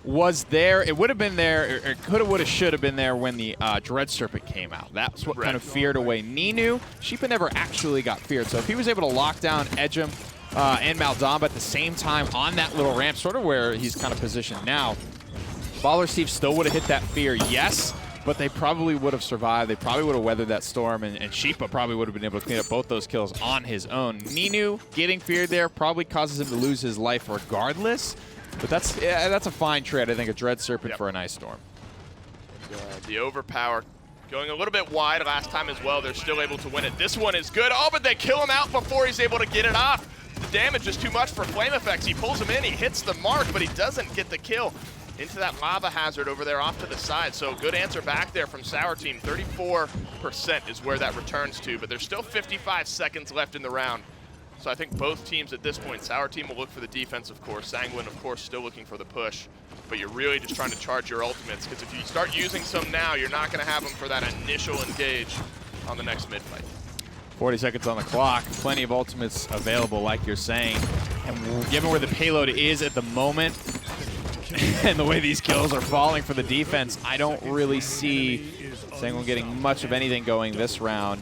was there, it would have been there, or could have, would have, should have been there when the Dread Serpent came out. That's what kind of feared away Ninu. Sheepa never actually got feared, so if he was able to lock down Edgem and Maldamba at the same time on that little ramp, sort of where he's kind of positioned now, Baller Steve still would have hit that fear, yes, but they probably would have survived. They probably would have weathered that storm, and Sheepa probably would have been able to clean up both those kills on his own. Ninu getting feared there probably causes him to lose his life regardless, but that's a fine trade, I think, a Dread Serpent for an Ice Storm. The Overpower going a little bit wide last time as well. They're still able to win it. This one is good. Oh, but they kill him out before he's able to get it off. The damage is too much for Flame Effects. He pulls him in, he hits the mark, but he doesn't get the kill. Into that lava hazard over there off to the side. So good answer back there from Sour Team. 34% is where that returns to, but there's still 55 seconds left in the round. So I think both teams at this point, Sour Team will look for the defense, of course. Sanguine, of course, still looking for the push. But you're really just trying to charge your ultimates, because if you start using some now, you're not going to have them for that initial engage on the next mid-fight. 40 seconds on the clock, plenty of ultimates available, like you're saying. And given where the payload is at the moment, and the way these kills are falling for the defense, I don't really see Sanguine getting much of anything going this round.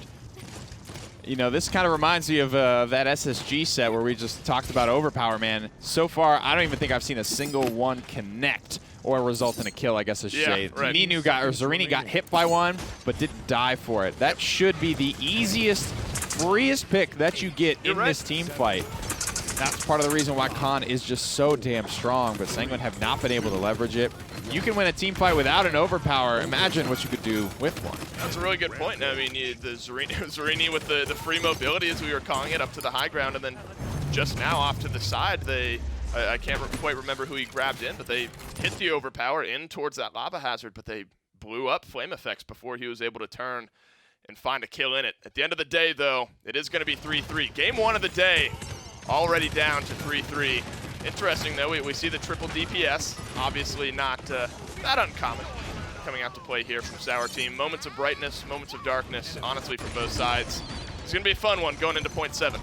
You know, this kind of reminds me of that SSG set where we just talked about Overpower, man. So far, I don't even think I've seen a single one connect or result in a kill, I guess I should say. Right. Zarini got hit by one, but didn't die for it. That should be the easiest, freest pick that you get in this team fight. That's part of the reason why Khan is just so damn strong, but Sanguine have not been able to leverage it. You can win a team fight without an Overpower. Imagine what you could do with one. That's a really good point. I mean, the Zarini with the free mobility, as we were calling it, up to the high ground, and then just now off to the side, I can't quite remember who he grabbed in, but they hit the Overpower in towards that lava hazard, but they blew up Flame Effects before he was able to turn and find a kill in it. At the end of the day, though, it is going to be 3-3. Game one of the day, already down to 3-3. Interesting, though, we see the triple DPS. Obviously not that uncommon coming out to play here from Sour Team. Moments of brightness, moments of darkness, honestly, from both sides. It's going to be a fun one going into point 7.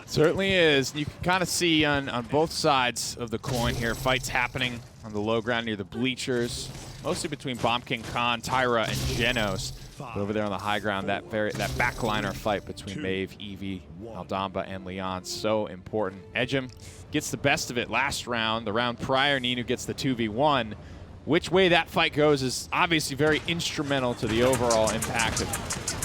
Certainly is. You can kind of see on both sides of the coin here, fights happening on the low ground near the bleachers, mostly between Bomb King Khan, Tyra, and Genos. But over there on the high ground, that backliner fight between Maeve, Eevee, Maldamba, and Leon, so important. Edgem gets the best of it last round. The round prior, Ninu gets the 2v1. Which way that fight goes is obviously very instrumental to the overall impact of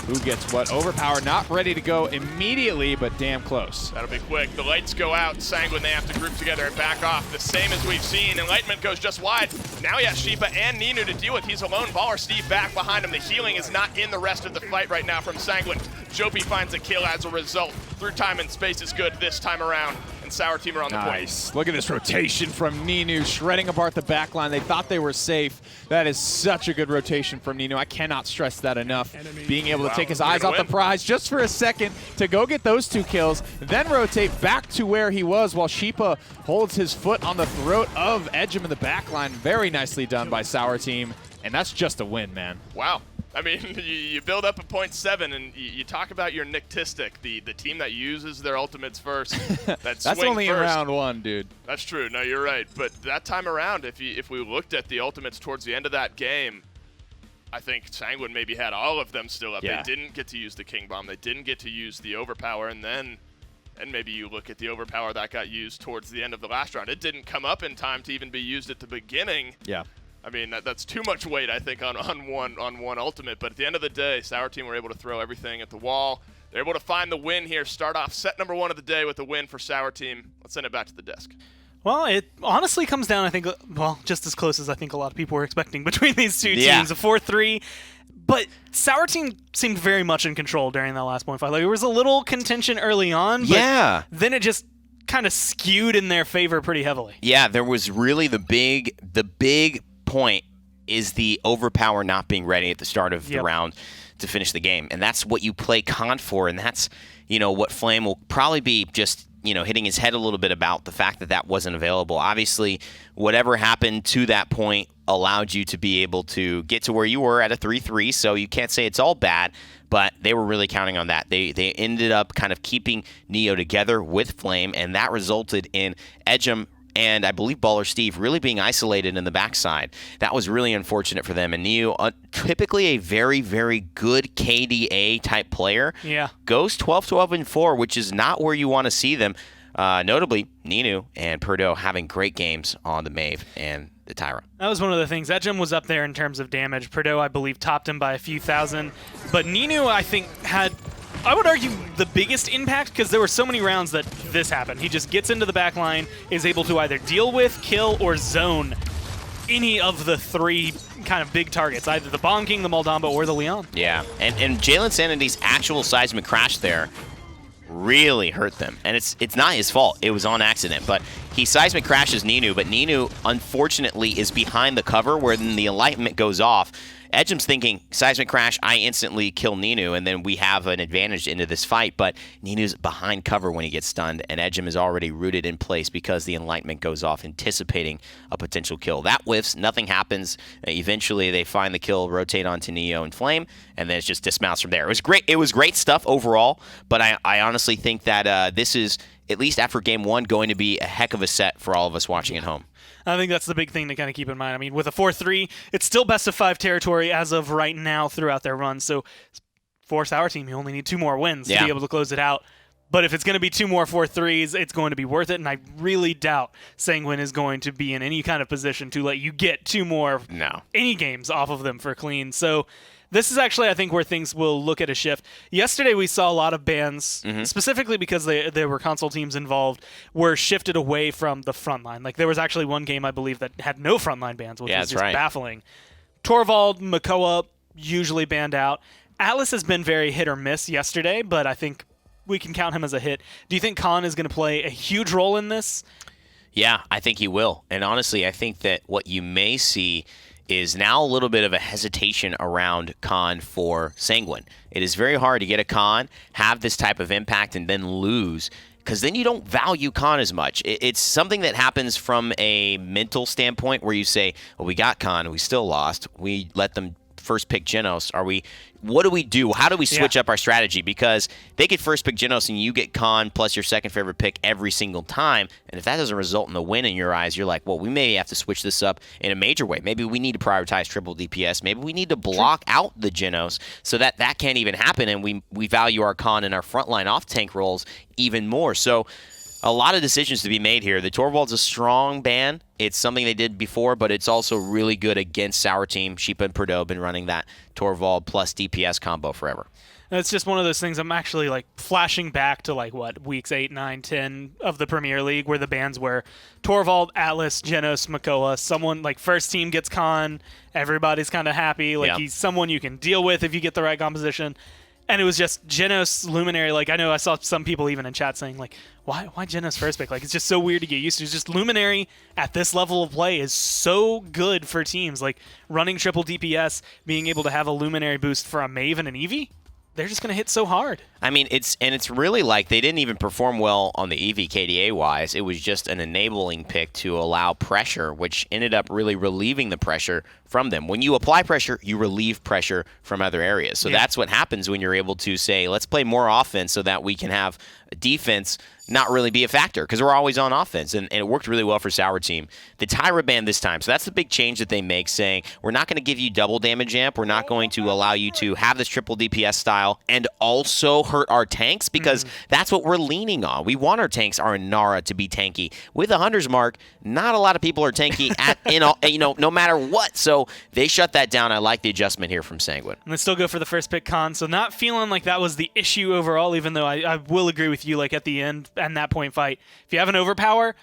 who gets what. Overpower not ready to go immediately, but damn close. That'll be quick. The lights go out. Sanguine, they have to group together and back off. The same as we've seen. Enlightenment goes just wide. Now he has Sheepa and Ninu to deal with. He's alone. Baller Steve back behind him. The healing is not in the rest of the fight right now from Sanguine. Jopi finds a kill as a result. Through time and space is good this time around. And Sour Team are on the point. Nice. Look at this rotation from Ninu, shredding apart the backline. They thought they were safe. That is such a good rotation from Ninu. I cannot stress that enough. Being able to take his eyes off the prize just for a second to go get those 2 kills, then rotate back to where he was while Sheepa holds his foot on the throat of Edgem in the backline. Very nicely done by Sour Team, and that's just a win, man. Wow. I mean, you build up a point 7, and you talk about your Nictistic, the team that uses their ultimates first. That's only first. in round 1, dude. That's true. No, you're right. But that time around, if we looked at the ultimates towards the end of that game, I think Sanguine maybe had all of them still up. Yeah. They didn't get to use the King Bomb. They didn't get to use the Overpower, and maybe you look at the Overpower that got used towards the end of the last round. It didn't come up in time to even be used at the beginning. Yeah. I mean, that's too much weight, I think, on one ultimate. But at the end of the day, Sour Team were able to throw everything at the wall. They're able to find the win here. Start off set number 1 of the day with a win for Sour Team. Let's send it back to the desk. Well, it honestly comes down, I think, well, just as close as I think a lot of people were expecting between these two teams, a 4-3. But Sour Team seemed very much in control during that last point fight. Like, there was a little contention early on, but then it just kind of skewed in their favor pretty heavily. Yeah, there was really the big point is the Overpower not being ready at the start of the round to finish the game. And that's what you play Khan for, and that's, what Flame will probably be just hitting his head a little bit about the fact that that wasn't available. Obviously, whatever happened to that point allowed you to be able to get to where you were at a 3-3, so you can't say it's all bad, but they were really counting on that. They ended up kind of keeping Neo together with Flame, and that resulted in Edgem and I believe Baller Steve really being isolated in the backside. That was really unfortunate for them. And Neo, typically a very, very good KDA type player, goes 12-12-4, which is not where you want to see them. Notably, Ninu and Perdo having great games on the Maeve and the Tyra. That was one of the things. Edgem was up there in terms of damage. Perdo, I believe, topped him by a few thousand. But Ninu, I think, had, I would argue, the biggest impact because there were so many rounds that this happened. He just gets into the back line, is able to either deal with, kill, or zone any of the three kind of big targets, either the Bomb King, the Moldamba, or the Leon. Yeah, and Jalen Sanity's actual seismic crash there really hurt them. And it's not his fault. It was on accident. But he seismic crashes Ninu, but Ninu, unfortunately, is behind the cover where then the enlightenment goes off. Edgem's thinking, seismic crash, I instantly kill Ninu, and then we have an advantage into this fight, but Ninu's behind cover when he gets stunned, and Edgem is already rooted in place because the enlightenment goes off, anticipating a potential kill. That whiffs, nothing happens. Eventually, they find the kill, rotate onto Neo and Flame, and then it's just dismounts from there. It was great stuff overall, but I honestly think that this is, at least after game one, going to be a heck of a set for all of us watching at home. I think that's the big thing to kind of keep in mind. I mean, with a 4-3, it's still best of 5 territory as of right now throughout their run. So for Sour Team, you only need 2 more wins to be able to close it out. But if it's going to be 2 more 4-3s, it's going to be worth it. And I really doubt Sanguine is going to be in any kind of position to let you get 2 more any games off of them for clean. So this is actually, I think, where things will look at a shift. Yesterday, we saw a lot of bans, specifically because there were console teams involved, were shifted away from the front line. Like, there was actually one game, I believe, that had no frontline bans, which was just baffling. Torvald, Makoa, usually banned out. Atlas has been very hit or miss yesterday, but I think we can count him as a hit. Do you think Khan is going to play a huge role in this? Yeah, I think he will. And honestly, I think that what you may see is now a little bit of a hesitation around Khan for Sanguine. It is very hard to get a Khan, have this type of impact, and then lose, because then you don't value Khan as much. It's something that happens from a mental standpoint where you say, well, we got Khan, we still lost. We let them first pick Genos. What do we do? How do we switch up our strategy? Because they could first pick Genos and you get Khan plus your second favorite pick every single time. And if that doesn't result in the win in your eyes, you're like, well, we may have to switch this up in a major way. Maybe we need to prioritize triple DPS. Maybe we need to block out the Genos so that that can't even happen. And we value our Khan and our frontline off-tank roles even more. So a lot of decisions to be made here. The Torvald's a strong ban. It's something they did before, but it's also really good against Sour Team. Sheepa and Perdo have been running that Torvald plus DPS combo forever. It's just one of those things. I'm actually flashing back to weeks 8, 9, 10 of the Premier League where the bans were Torvald, Atlas, Genos, Makoa. Someone first team gets Khan. Everybody's kind of happy. He's someone you can deal with if you get the right composition. And it was just Genos, Luminary. I know I saw some people even in chat saying, why Genos first pick? It's just so weird to get used to. It's just Luminary at this level of play is so good for teams. Running triple DPS, being able to have a Luminary boost for a Maeve and an Eevee, they're just going to hit so hard. I mean, it's really they didn't even perform well on the Eevee KDA-wise. It was just an enabling pick to allow pressure, which ended up really relieving the pressure from them. When you apply pressure, you relieve pressure from other areas. So that's what happens when you're able to say, let's play more offense so that we can have defense not really be a factor, because we're always on offense, and it worked really well for Sour Team. The Tyra ban this time, so that's the big change that they make, saying we're not going to give you double damage amp, we're not going to allow you to have this triple DPS style and also hurt our tanks, because that's what we're leaning on. We want our tanks, our Nara, to be tanky. With a Hunter's Mark, not a lot of people are tanky no matter what, so they shut that down. I like the adjustment here from Sanguine. And they still go for the first pick Khan, so not feeling like that was the issue overall, even though I will agree with you, at the end and that point fight, if you have an overpower,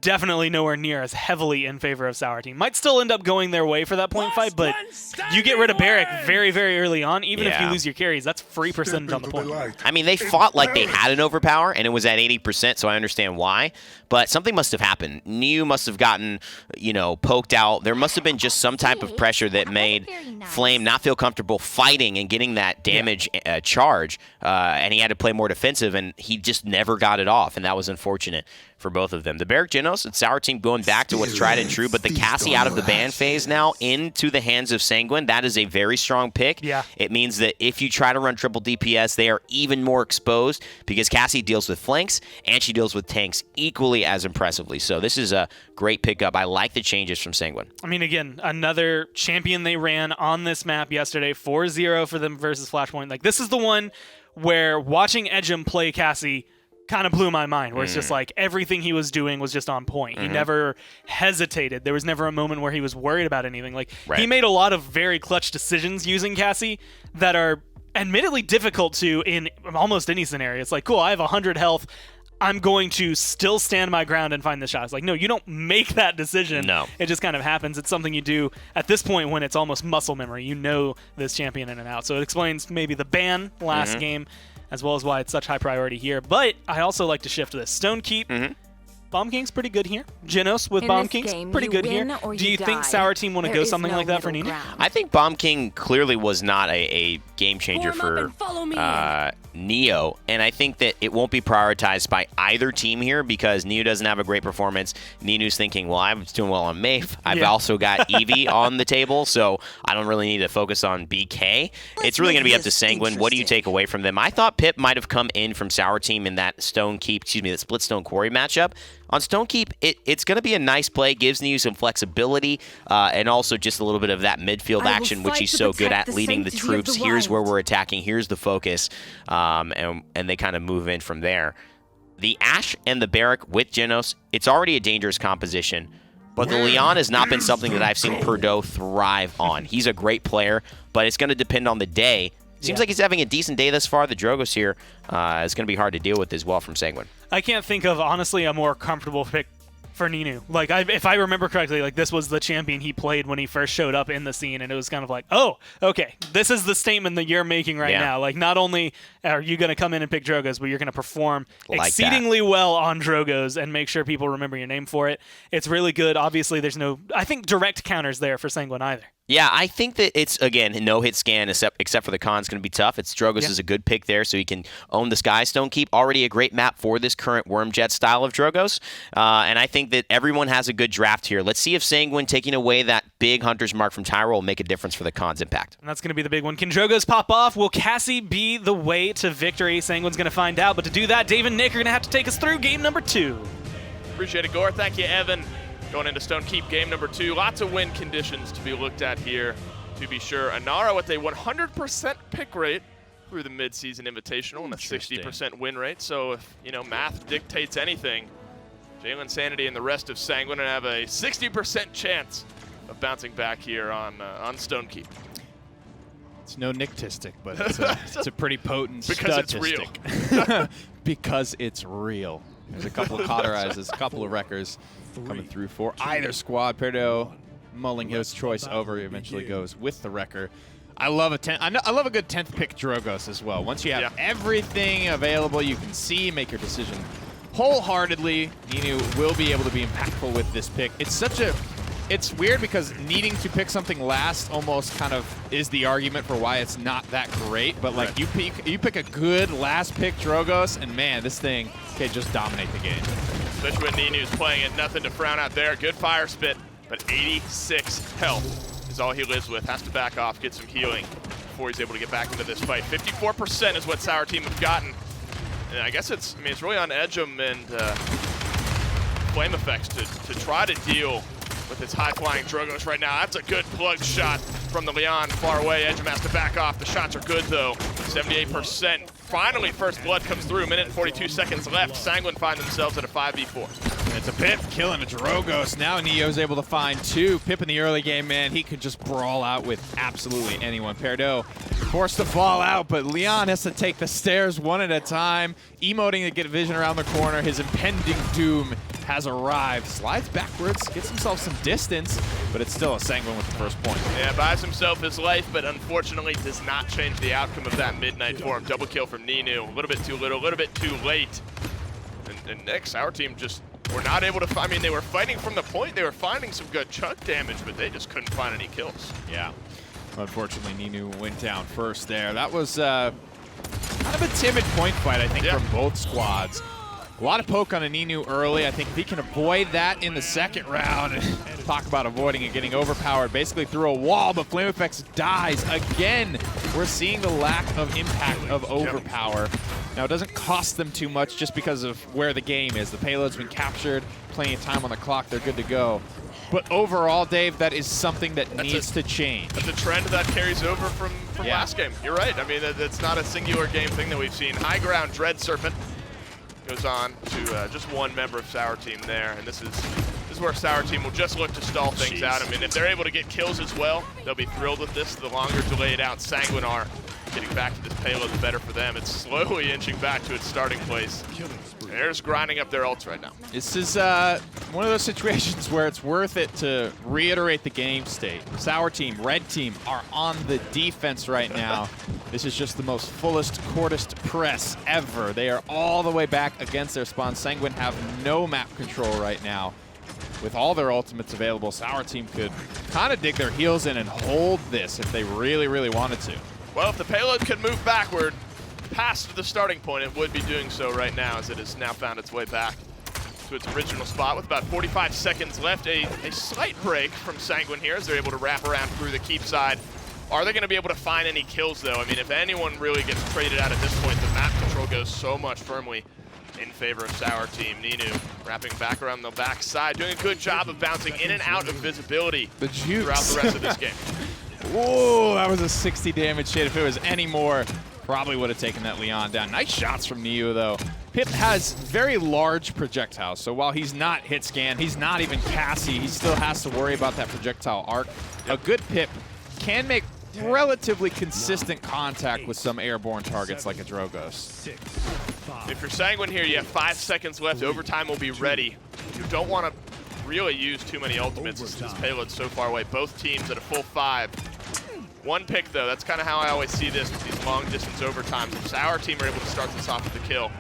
definitely nowhere near as heavily in favor of Sour Team. Might still end up going their way for that point fight, but you get rid of Barrick very, very early on. Even if you lose your carries, that's free percentage on the point. I mean, they fought like they had an overpower, and it was at 80%, so I understand why. But something must have happened. Niu must have gotten, poked out. There must have been just some type of pressure that made Flame not feel comfortable fighting and getting that damage charge, and he had to play more defensive, and he just never got it off, and that was unfortunate for both of them. The Barrick Genos and Sour Team going back to what's tried and true, but the Cassie out of the ban phase now into the hands of Sanguine, that is a very strong pick. Yeah. It means that if you try to run triple DPS, they are even more exposed because Cassie deals with flanks and she deals with tanks equally as impressively. So this is a great pickup. I like the changes from Sanguine. I mean, again, another champion they ran on this map yesterday, 4-0 for them versus Flashpoint. Like, this is the one where watching Edgem play Cassie kind of blew my mind, where it's just like everything he was doing was just on point. He never hesitated. There was never a moment where he was worried about anything. Like, he made a lot of very clutch decisions using Cassie that are admittedly difficult to in almost any scenario. It's like, cool, I have 100 health. I'm going to still stand my ground and find the shot. It's like, no, you don't make that decision. No. It just kind of happens. It's something you do at this point when it's almost muscle memory. You know this champion in and out. So it explains maybe the ban last game, as well as why it's such high priority here. But I also like to shift this. Stone Keep, Bomb King's pretty good here. Genos with Bomb King's pretty good here. Do you think Sour Team want to go something like that for Nini? I think Bomb King clearly was not a game changer for Neo, and I think that it won't be prioritized by either team here because Neo doesn't have a great performance. Ninu's thinking, well, I'm doing well on Maeve. I've also got Eevee on the table, so I don't really need to focus on BK. It's really going to be up to Sanguine. What do you take away from them? I thought Pip might have come in from Sour Team in that that Split Stone Quarry matchup. On Stone Keep, it's going to be a nice play, gives Niu some flexibility, and also just a little bit of that midfield action, which he's so good at, leading the troops. Here's where we're attacking. Here's the focus, and they kind of move in from there. The Ashe and the Barrick with Genos, it's already a dangerous composition, but the Leon has not been something that I've seen Perdo thrive on. He's a great player, but it's going to depend on the day. Seems like he's having a decent day thus far. The Drogos here is going to be hard to deal with as well from Sanguine. I can't think of, honestly, a more comfortable pick for Ninu. Like, if I remember correctly, like, this was the champion he played when he first showed up in the scene, and it was kind of like, oh, okay, this is the statement that you're making right now. Like, not only are you going to come in and pick Drogos, but you're going to perform exceedingly well on Drogos and make sure people remember your name for it. It's really good. Obviously, there's no, I think, direct counters there for Sanguine either. Yeah, I think that it's, again, no-hit scan except for the con is going to be tough. Drogos is a good pick there, so he can own the Sky Stone Keep. Already a great map for this current Wormjet style of Drogos. And I think that everyone has a good draft here. Let's see if Sanguine taking away that big Hunter's Mark from Tyrell will make a difference for the con's impact. And that's going to be the big one. Can Drogos pop off? Will Cassie be the way to victory? Sanguine's going to find out. But to do that, Dave and Nick are going to have to take us through game number 2. Appreciate it, Gore. Thank you, Evan. Going into Stone Keep game number 2. Lots of win conditions to be looked at here, to be sure. Anara with a 100% pick rate through the mid-season invitational and a 60% win rate. So if, math dictates anything, Jalen Sanity and the rest of Sanguine have a 60% chance of bouncing back here on Stone Keep. It's no Nicktistic, but it's a pretty potent because statistic. It's real. Because it's real. There's a couple of cauterizes, a couple of wreckers coming through for either squad. Perdo mulling his choice over, eventually goes with the wrecker. I love a good 10th pick Drogos as well. Once you have everything available, you can see, make your decision wholeheartedly. Ninu will be able to be impactful with this pick. It's weird because needing to pick something last almost kind of is the argument for why it's not that great. But like you pick a good last pick Drogos, and man, this thing can just dominate the game. Especially when Ninu's playing it, nothing to frown at there. Good fire spit, but 86 health is all he lives with. Has to back off, get some healing before he's able to get back into this fight. 54% is what Sour Team have gotten. And I guess it's really on Edgem and Flame Effects to try to deal with its high-flying Drogos right now. That's a good plug shot from the Leon far away. Edgem has to back off. The shots are good, though. 78%. Finally, first blood comes through. Minute and 42 seconds left. Sanguine find themselves at a 5v4. And it's a Pip killing a Drogos. Now Neo's able to find 2. Pip in the early game, man, he could just brawl out with absolutely anyone. Perdo forced to fall out, but Leon has to take the stairs one at a time, emoting to get vision around the corner. His impending doom has arrived. Slides backwards, gets himself some distance, but it's still a Sanguine with the first point. Yeah, buys himself his life, but unfortunately does not change the outcome of that midnight for him. Double kill from Ninu. A little bit too little, a little bit too late. And next, our team just were not able to I mean, they were fighting from the point. They were finding some good chunk damage, but they just couldn't find any kills. Yeah. Unfortunately, Ninu went down first there. That was kind of a timid point fight, I think, from both squads. A lot of poke on a Ninu early. I think if he can avoid that in the second round, talk about avoiding it, getting overpowered, basically through a wall, but FlameFX dies again. We're seeing the lack of impact of overpower. Now, it doesn't cost them too much just because of where the game is. The payload's been captured, plenty of time on the clock, they're good to go. But overall, Dave, that is something that needs to change. That's a trend that carries over from last game. You're right. I mean, it's not a singular game thing that we've seen. High ground, Dread Serpent goes on to just one member of Sour Team there, and this is where Sour Team will just look to stall things out. I mean, if they're able to get kills as well, they'll be thrilled with this. The longer delayed out Sanguine are getting back to this payload, the better for them. It's slowly inching back to its starting place. They're just grinding up their ults right now. This is one of those situations where it's worth it to reiterate the game state. Sour Team, Red Team are on the defense right now. This is just the most fullest, courtest press ever. They are all the way back against their spawn. Sanguine have no map control right now. With all their ultimates available, Sour Team could kind of dig their heels in and hold this if they really, really wanted to. Well, if the payload could move backward past the starting point, it would be doing so right now, as it has now found its way back to its original spot with about 45 seconds left. A slight break from Sanguine here as they're able to wrap around through the keep side. Are they going to be able to find any kills, though? I mean, if anyone really gets traded out at this point, the map control goes so much firmly in favor of Sour Team. Ninu wrapping back around the back side, doing a good job of bouncing in and out of visibility throughout the rest of this game. Whoa, that was a 60 damage hit. If it was any more, probably would have taken that Leon down. Nice shots from Neo, though. Pip has very large projectiles, so while he's not hit scan, he's not even Cassie, he still has to worry about that projectile arc. A good Pip can make relatively consistent contact with some airborne targets like a Drogos. If you're Sanguine here, you have 5 seconds left. Overtime will be ready. You don't want to really use too many ultimates. This payload's so far away. Both teams at a full 5. One pick, though. That's kind of how I always see this with these long-distance overtimes. If Sour Team are able to start this off with the kill,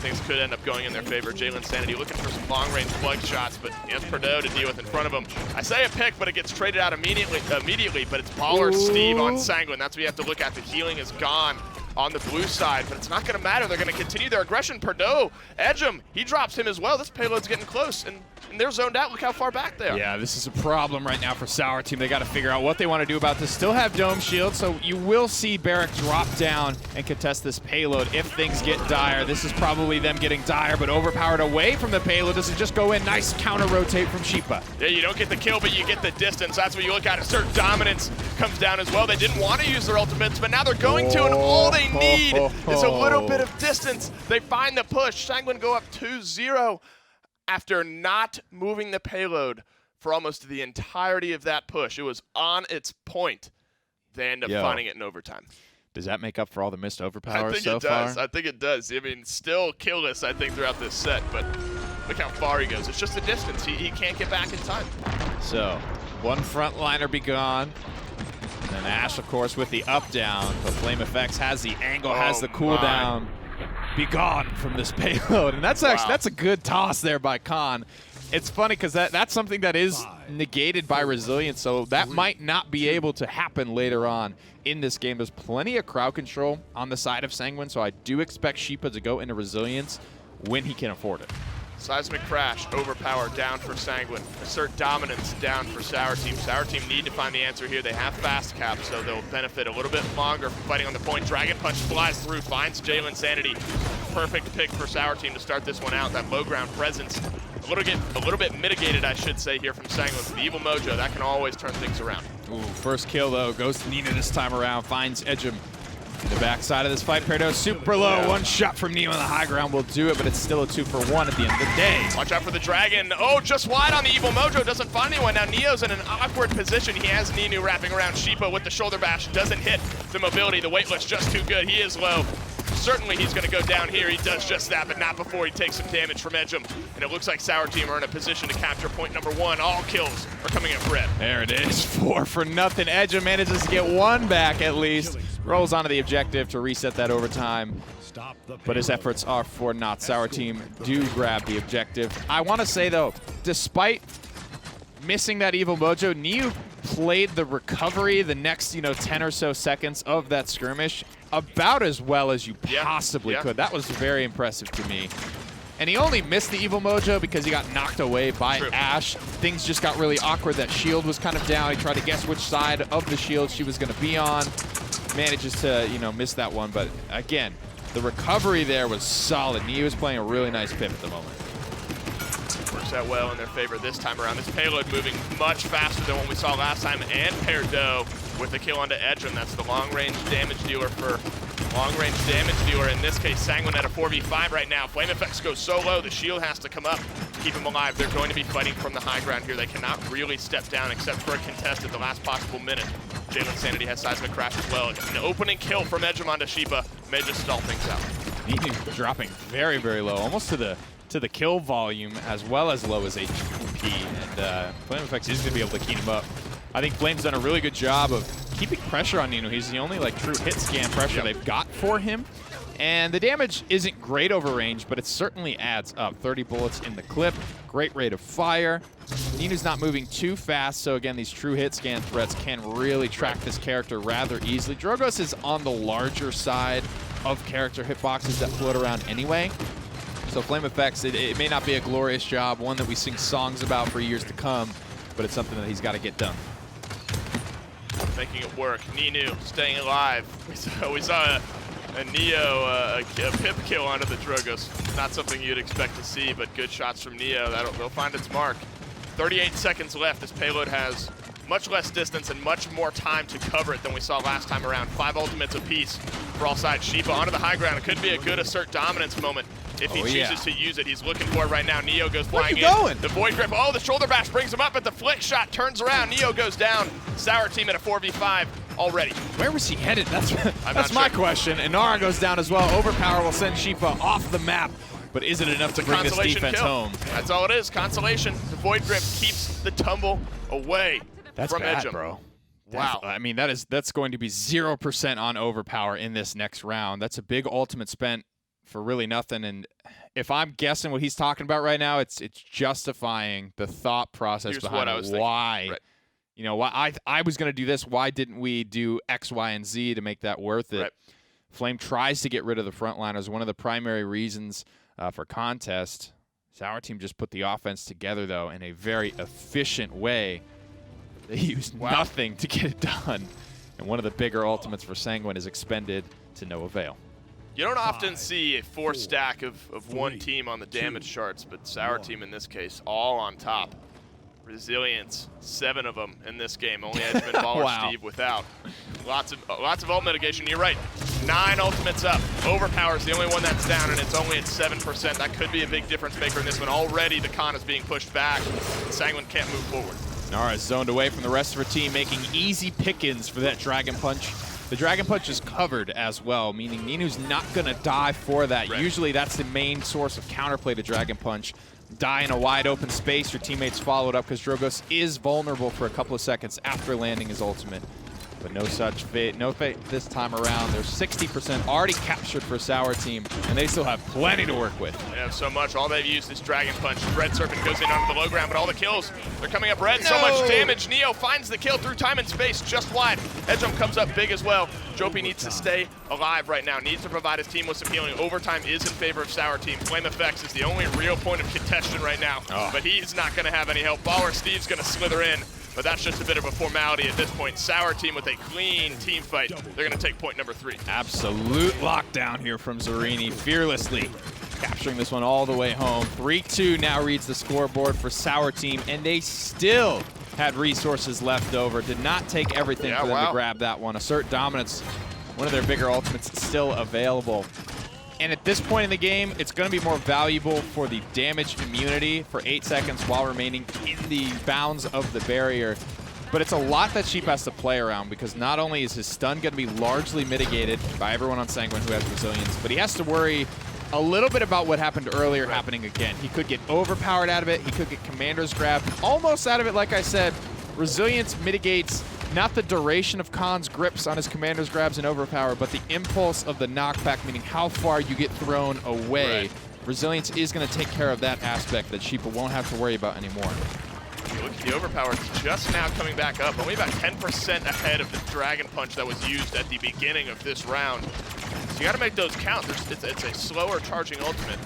things could end up going in their favor. Jalen Sanity looking for some long-range plug shots, but he has Perdeaux to deal with in front of him. I say a pick, but it gets traded out immediately, but it's Baller Steve on Sanguine. That's what you have to look at. The healing is gone on the blue side, but it's not going to matter. They're going to continue their aggression. Perdeaux, edge him. He drops him as well. This payload's getting close, and they're zoned out. Look how far back they are. Yeah, this is a problem right now for Sour Team. They got to figure out what they want to do about this. Still have Dome Shield, so you will see Barrack drop down and contest this payload if things get dire. This is probably them getting dire, but overpowered away from the payload. Does it just go in? Nice counter-rotate from Sheepa. Yeah, you don't get the kill, but you get the distance. That's what you look at. Assert Dominance comes down as well. They didn't want to use their ultimates, but now they're going to, and all they need is a little bit of distance. They find the push. Sanguine go up 2-0 after not moving the payload for almost the entirety of that push. It was on its point. They end up finding it in overtime. Does that make up for all the missed overpower so far? I think it does. I mean, still killless, I think, throughout this set, but look how far he goes. It's just the distance. He can't get back in time. So, one frontliner be gone. And then Ash, of course, with the up-down, but FlameFX has the angle, has the cooldown. Be gone from this payload. And that's actually, that's a good toss there by Khan. It's funny because that's something that is negated by resilience, so that might not be able to happen later on in this game. There's plenty of crowd control on the side of Sanguine, so I do expect Sheepa to go into resilience when he can afford it. Seismic Crash, Overpower down for Sanguine. Assert Dominance down for Sour Team. Sour Team need to find the answer here. They have fast cap, so they'll benefit a little bit longer from fighting on the point. Dragon Punch flies through, finds Jalen Sanity. Perfect pick for Sour Team to start this one out. That low ground presence, a little bit mitigated, I should say, here from Sanguine. With the Evil Mojo, that can always turn things around. Ooh, first kill, though, goes to Nina this time around, finds Edgem. The backside of this fight, Perdeaux super low. One shot from Neo on the high ground will do it, but it's still a 2-for-1 at the end of the day. Watch out for the Dragon. Oh, just wide on the Evil Mojo. Doesn't find anyone. Now Neo's in an awkward position. He has Ninu wrapping around Sheepa with the shoulder bash. Doesn't hit the mobility. The weightless just too good. He is low. certainly he's going to go down here. He does just that, but not before he takes some damage from Edgem. And it looks like Sour Team are in a position to capture point number 1. All kills are coming at Red. There it is, 4 for nothing. Edgem manages to get 1 back at least. Rolls onto the objective to reset that overtime. But his efforts are for naught. Sour Team do grab the objective. I want to say, though, despite missing that Evil Mojo, Niu played the recovery the next, 10 or so seconds of that skirmish about as well as you possibly could. That was very impressive to me. And he only missed the Evil Mojo because he got knocked away by Ash. Things just got really awkward. That shield was kind of down. He tried to guess which side of the shield she was going to be on. Manages to, miss that one. But again, the recovery there was solid. Niu is playing a really nice pip at the moment. Works out well in their favor this time around. This payload moving much faster than what we saw last time, and Perdo with the kill onto Edgem. That's the long-range damage dealer for long-range damage dealer. In this case, Sanguine at a 4v5 right now. Flame effects go so low, the shield has to come up to keep him alive. They're going to be fighting from the high ground here. They cannot really step down except for a contest at the last possible minute. Jalen Sanity has seismic crash as well. An opening kill from Edgem onto Sheepa may just stall things out. Niu dropping very, very low, almost to the kill volume as well as low as HP, and Flame Effects is going to be able to keep him up. I think Flame's done a really good job of keeping pressure on Nino. He's the only true hit scan pressure they've got for him. And the damage isn't great over range, but it certainly adds up. 30 bullets in the clip, great rate of fire. Nino's not moving too fast, so again, these true hit scan threats can really track this character rather easily. Drogos is on the larger side of character hitboxes that float around anyway. So Flame Effects, it may not be a glorious job, one that we sing songs about for years to come, but it's something that he's got to get done. Making it work. Ninu staying alive. We saw a Neo, a pip kill onto the Drogos. Not something you'd expect to see, but good shots from Neo. They'll find its mark. 38 seconds left. This payload has much less distance and much more time to cover it than we saw last time around. 5 ultimates apiece for all sides. Sheepa onto the high ground. It could be a good assert dominance moment if he chooses to use it. He's looking for it right now. Neo goes flying in. The Void Grip. Oh, the shoulder bash brings him up, but the flick shot turns around. Neo goes down. Sour Team at a 4v5 already. Where was he headed? That's my question. And Nara goes down as well. Overpower will send Sheepa off the map. But is it enough to bring this defense home? That's all it is. Consolation. The Void Grip keeps the tumble away from bad, Edgem. Bro. Wow. I mean, that's going to be 0% on Overpower in this next round. That's a big ultimate spent for really nothing. And if I'm guessing what he's talking about right now, it's justifying the thought process behind why. Right. Why I was going to do this. Why didn't we do X, Y, and Z to make that worth it? Right. Flame tries to get rid of the frontliners. One of the primary reasons for contest. Sour Team just put the offense together, though, in a very efficient way. They used nothing to get it done. And one of the bigger ultimates for Sanguine is expended to no avail. You don't often see a 4-stack of one team on the damage charts, but Sour Team in this case, all on top. Resilience, 7 of them in this game. Only Edgman, Baller, Steve without. Lots of ult mitigation. You're right. 9 ultimates up. Overpower's the only one that's down, and it's only at 7%. That could be a big difference maker in this one. Already the con is being pushed back, and Sanguine can't move forward. Nara is zoned away from the rest of her team, making easy pickings for that Dragon Punch. The Dragon Punch is covered as well, meaning Ninu's not going to die for that. Right. Usually that's the main source of counterplay to Dragon Punch. Die in a wide open space, your teammates follow it up because Drogos is vulnerable for a couple of seconds after landing his ultimate. But no such fate, no fate this time around. They're 60% already captured for Sour Team, and they still have plenty to work with. They have so much. All they've used is Dragon Punch. Red Serpent goes in onto the low ground, but all the kills, they're coming up red. So much damage. Neo finds the kill through time and space just wide. Edgem comes up big as well. Jopi needs to stay alive right now. Needs to provide his team with some healing. Overtime is in favor of Sour Team. Flame Effects is the only real point of contention right now, but he's not going to have any help. Baller Steve's going to slither in. But that's just a bit of a formality at this point. Sour Team with a clean team fight. They're going to take point number 3. Absolute lockdown here from Zerini, fearlessly capturing this one all the way home. 3-2 now reads the scoreboard for Sour Team, and they still had resources left over. Did not take everything for them to grab that one. Assert Dominance, one of their bigger ultimates, still available. And at this point in the game, it's going to be more valuable for the damage immunity for 8 seconds while remaining in the bounds of the barrier. but it's a lot that Sheep has to play around because not only is his stun going to be largely mitigated by everyone on Sanguine who has resilience, but he has to worry a little bit about what happened earlier happening again. He could get overpowered out of it. He could get Commander's Grab almost out of it. Like I said, resilience mitigates not the duration of Khan's grips on his Commander's Grabs and overpower, but the impulse of the knockback, meaning how far you get thrown away. Right. Resilience is going to take care of that aspect that Sheepa won't have to worry about anymore. You look at the overpower, it's just now coming back up, only about 10% ahead of the Dragon Punch that was used at the beginning of this round. So you got to make those count. It's a slower charging ultimate.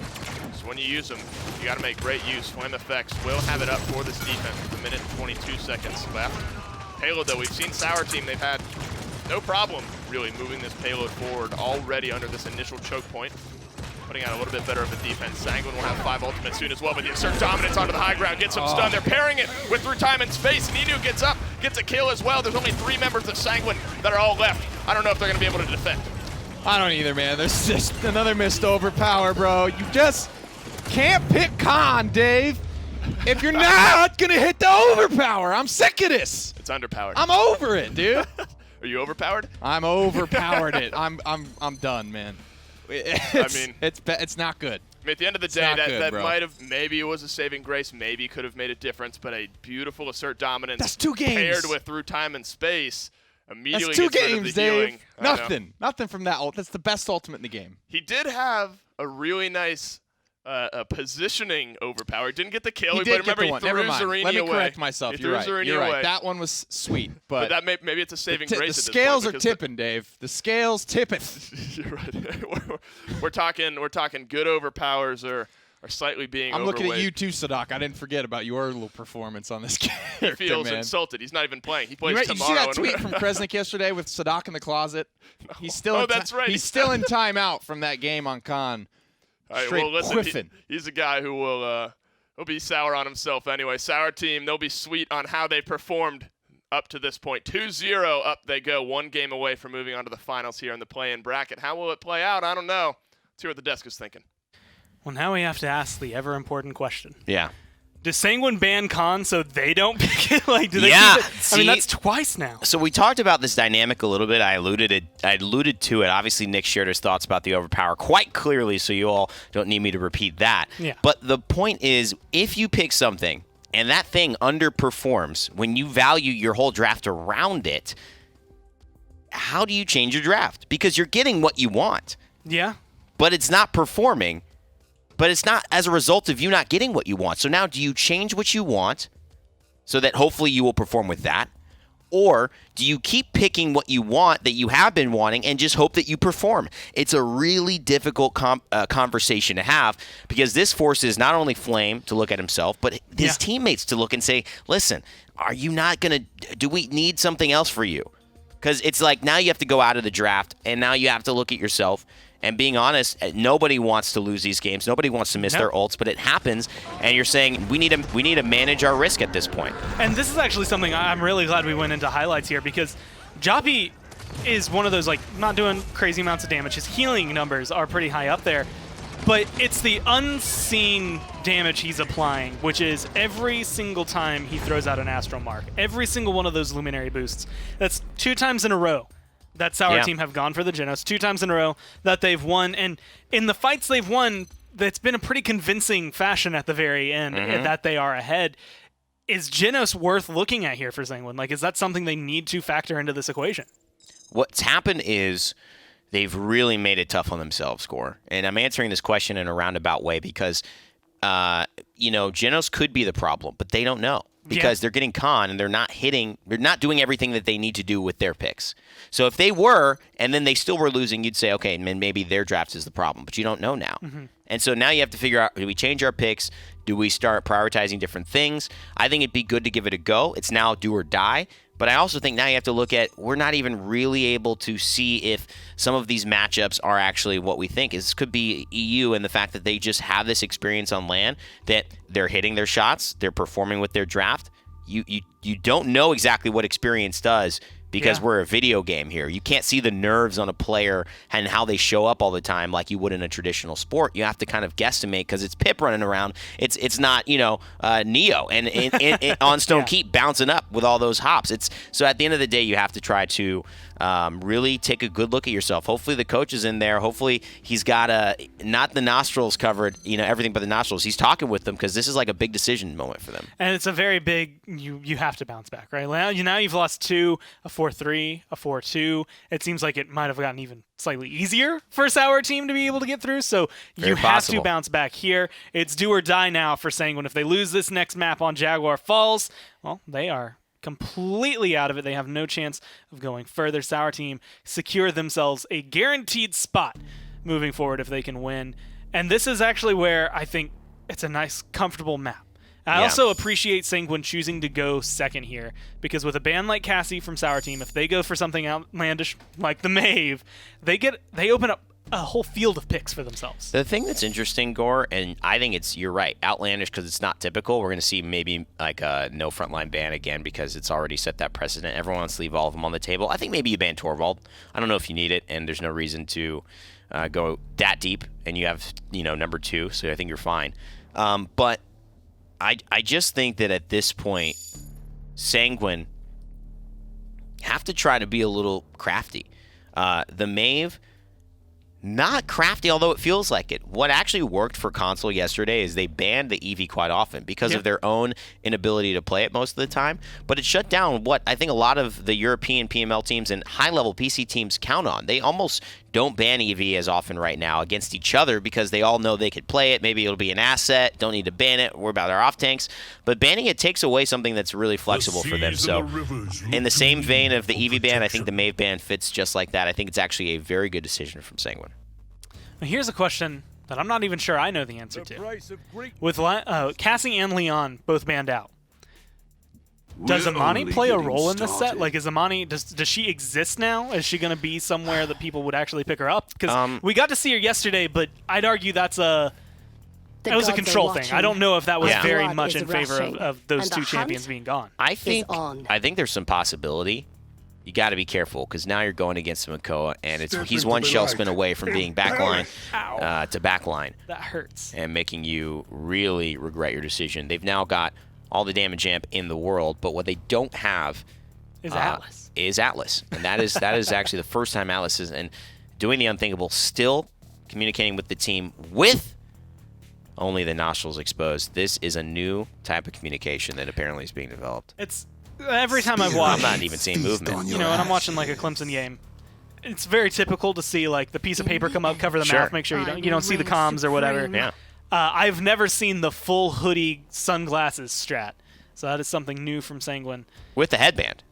So when you use them, you got to make great use. Flame Effects will have it up for this defense with 1 minute and 22 seconds left. Payload, though, we've seen Sour Team, they've had no problem really moving this payload forward already under this initial choke point. Putting out a little bit better of a defense. Sanguine will have 5 ultimates soon as well, but they assert dominance onto the high ground, get some stun. They're pairing it with Through Time and Space. Ninu gets up, gets a kill as well. There's only 3 members of Sanguine that are all left. I don't know if they're going to be able to defend. I don't either, man. There's just another missed overpower, bro. You just can't pick Khan, Dave. If you're not going to hit the overpower, I'm sick of this. It's underpowered. I'm over it, dude. Are you overpowered? I'm overpowered it. I'm done, man. It's not good. I mean, at the end of the day, that might have, maybe it was a saving grace, maybe could have made a difference, but a beautiful assert dominance. That's 2 games. Paired with Through Time and Space immediately That's 2 gets rid of games, the Dave. healing. Nothing from that ult. That's the best ultimate in the game. He did have a really nice positioning overpower. He didn't get the kill, He but did remember get the he one. threw Never mind. Zarini Let me away. correct myself. He You're threw right. Zarini You're right. away. That one was sweet, But but maybe it's a saving the grace at this scales point are because tipping, Dave. The scales tipping. You're right. we're talking good overpowers are slightly being I'm looking at overweight. you too, Sadak. I didn't forget about your little performance on this character, He feels man. insulted. He's not even playing. He You plays see tomorrow. that tweet from Kresnik yesterday with Sadak in the closet? He's still Oh, in that's right. He's still in timeout from that game on Khan. All right, Straight well, listen, whiffing. he's a guy who will he'll be sour on himself anyway. Sour Team, they'll be sweet on how they performed up to this point. 2-0 up they go, 1 game away from moving on to the finals here in the play-in bracket. How will it play out? I don't know. Let's hear what the desk is thinking. Well, now we have to ask the ever-important question. Yeah. Does Sanguine ban Khan so they don't pick it? Like, do they Yeah, keep it? I mean, that's twice now. So we talked about this dynamic a little bit. I alluded to it. Obviously, Nick shared his thoughts about the overpower quite clearly, so you all don't need me to repeat that. Yeah. But the point is, if you pick something and that thing underperforms when you value your whole draft around it, how do you change your draft? Because you're getting what you want, Yeah. but it's not performing. But it's not as a result of you not getting what you want. So now do you change what you want so that hopefully you will perform with that? Or do you keep picking what you want that you have been wanting and just hope that you perform? It's a really difficult conversation to have because this forces not only Flame to look at himself, but his teammates to look and say, listen, are you not going to – do we need something else for you? Because it's like now you have to go out of the draft and now you have to look at yourself. And being honest, nobody wants to lose these games. Nobody wants to miss their ults, but it happens. And you're saying we need to manage our risk at this point. And this is actually something I'm really glad we went into highlights here because Joppy is one of those, like, not doing crazy amounts of damage. His healing numbers are pretty high up there. But it's the unseen damage he's applying, which is every single time he throws out an Astral Mark. Every single one of those Luminary boosts. That's 2 times in a row that Sour Team have gone for the Genos, 2 times in a row that they've won. And in the fights they've won, that's been a pretty convincing fashion at the very end that they are ahead. Is Genos worth looking at here for Sanguine? Like, is that something they need to factor into this equation? What's happened is they've really made it tough on themselves, Score. And I'm answering this question in a roundabout way because, Genos could be the problem, but they don't know. Because they're getting Khan and they're not doing everything that they need to do with their picks. So if they were, and then they still were losing, you'd say, okay, maybe their draft is the problem, but you don't know now. And so now you have to figure out, do we change our picks? Do we start prioritizing different things? I think it'd be good to give it a go. It's now do or die. But I also think now you have to look at, we're not even really able to see if some of these matchups are actually what we think. This could be EU and the fact that they just have this experience on LAN, that they're hitting their shots, they're performing with their draft. You don't know exactly what experience does, because Yeah. we're a video game here. You can't see the nerves on a player and how they show up all the time like you would in a traditional sport. You have to kind of guesstimate because it's Pip running around. It's not, Neo and on Stone Keep bouncing up with all those hops. So at the end of the day, you have to try to really take a good look at yourself. Hopefully the coach is in there. Hopefully he's got not the nostrils covered, everything but the nostrils. He's talking with them because this is like a big decision moment for them. And it's a very big, you have to bounce back, right? Now you've lost 2, a 4-3, a 4-2. It seems like it might have gotten even slightly easier for a Sour team to be able to get through, so you have to bounce back here. It's do or die now for Sanguine. If they lose this next map on Jaguar Falls, well, they are completely out of it. They have no chance of going further. Sour team secure themselves a guaranteed spot moving forward if they can win. And this is actually where I think it's a nice, comfortable map. I also appreciate Sanguine choosing to go second here, because with a band like Cassie from Sour Team, if they go for something outlandish like the Mave, they open up a whole field of picks for themselves. The thing that's interesting, Gore, and I think you're right, outlandish because it's not typical. We're going to see maybe like a no frontline ban again because it's already set that precedent. Everyone wants to leave all of them on the table. I think maybe you ban Torvald. I don't know if you need it, and there's no reason to go that deep, and you have number 2, so I think you're fine. But I just think that at this point, Sanguine have to try to be a little crafty. The Mave, not crafty, although it feels like it. What actually worked for console yesterday is they banned the Eevee quite often because of their own inability to play it most of the time. But it shut down what I think a lot of the European PML teams and high-level PC teams count on. They almost don't ban Eevee as often right now against each other because they all know they could play it. Maybe it'll be an asset. Don't need to ban it. Worry about our off tanks. But banning it takes away something that's really flexible for them. So in the same vein of the Eevee ban, I think the Mave ban fits just like that. I think it's actually a very good decision from Sanguine. Now here's a question that I'm not even sure I know the answer to. With Cassie and Leon both banned out, does Amani play a role in this set? Like, is Amani, does she exist now? Is she going to be somewhere that people would actually pick her up? Because we got to see her yesterday, but I'd argue that was a control thing. I don't know if that was very much in favor of those two champions being gone. I think there's some possibility. You got to be careful because now you're going against Makoa, and he's one shell spin away from being backline to backline. That hurts. And making you really regret your decision. They've now got all the damage amp in the world, but what they don't have is Atlas. And that is actually the first time Atlas is doing the unthinkable, still communicating with the team with only the nostrils exposed. This is a new type of communication that apparently is being developed. It's every time I've watched, I'm not even seeing movement. When I'm watching like a Clemson game, it's very typical to see like the piece of paper come up, cover the mouth, make sure you don't see the comms or whatever. Yeah. I've never seen the full hoodie sunglasses strat, so that is something new from Sanguine. With the headband.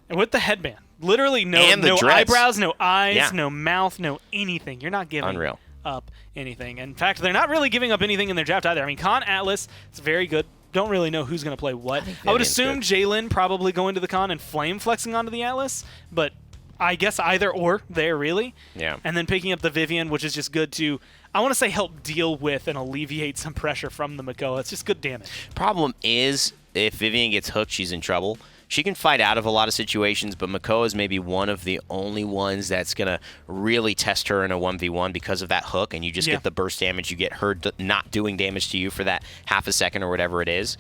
Literally no eyebrows, no eyes, no mouth, no anything. You're not giving up anything. In fact, they're not really giving up anything in their draft either. I mean, Con Atlas, it's very good. Don't really know who's going to play what. I would assume Jalen probably going to the Con and flame flexing onto the Atlas, but I guess either or there, really. Yeah. And then picking up the Vivian, which is just good to, I want to say, help deal with and alleviate some pressure from the Makoa. It's just good damage. Problem is, if Vivian gets hooked, she's in trouble. She can fight out of a lot of situations, but Makoa is maybe one of the only ones that's going to really test her in a 1v1 because of that hook, and you just get the burst damage. You get her not doing damage to you for that half a second or whatever it is.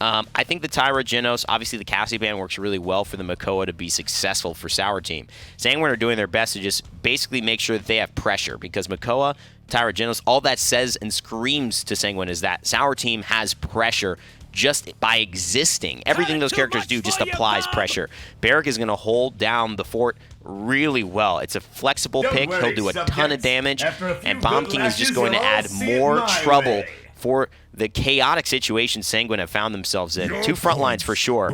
I think the Tyra, Genos, obviously the Cassie ban works really well for the Makoa to be successful for Sour Team. Sanguine are doing their best to just basically make sure that they have pressure because Makoa, Tyra, Genos, all that says and screams to Sanguine is that Sour Team has pressure just by existing. Everything those characters do just applies pressure. Barrick is going to hold down the fort really well. It's a flexible pick. He'll do a ton of damage, and Bomb King is just going to add more trouble for the chaotic situation Sanguine have found themselves in. Two front lines for sure.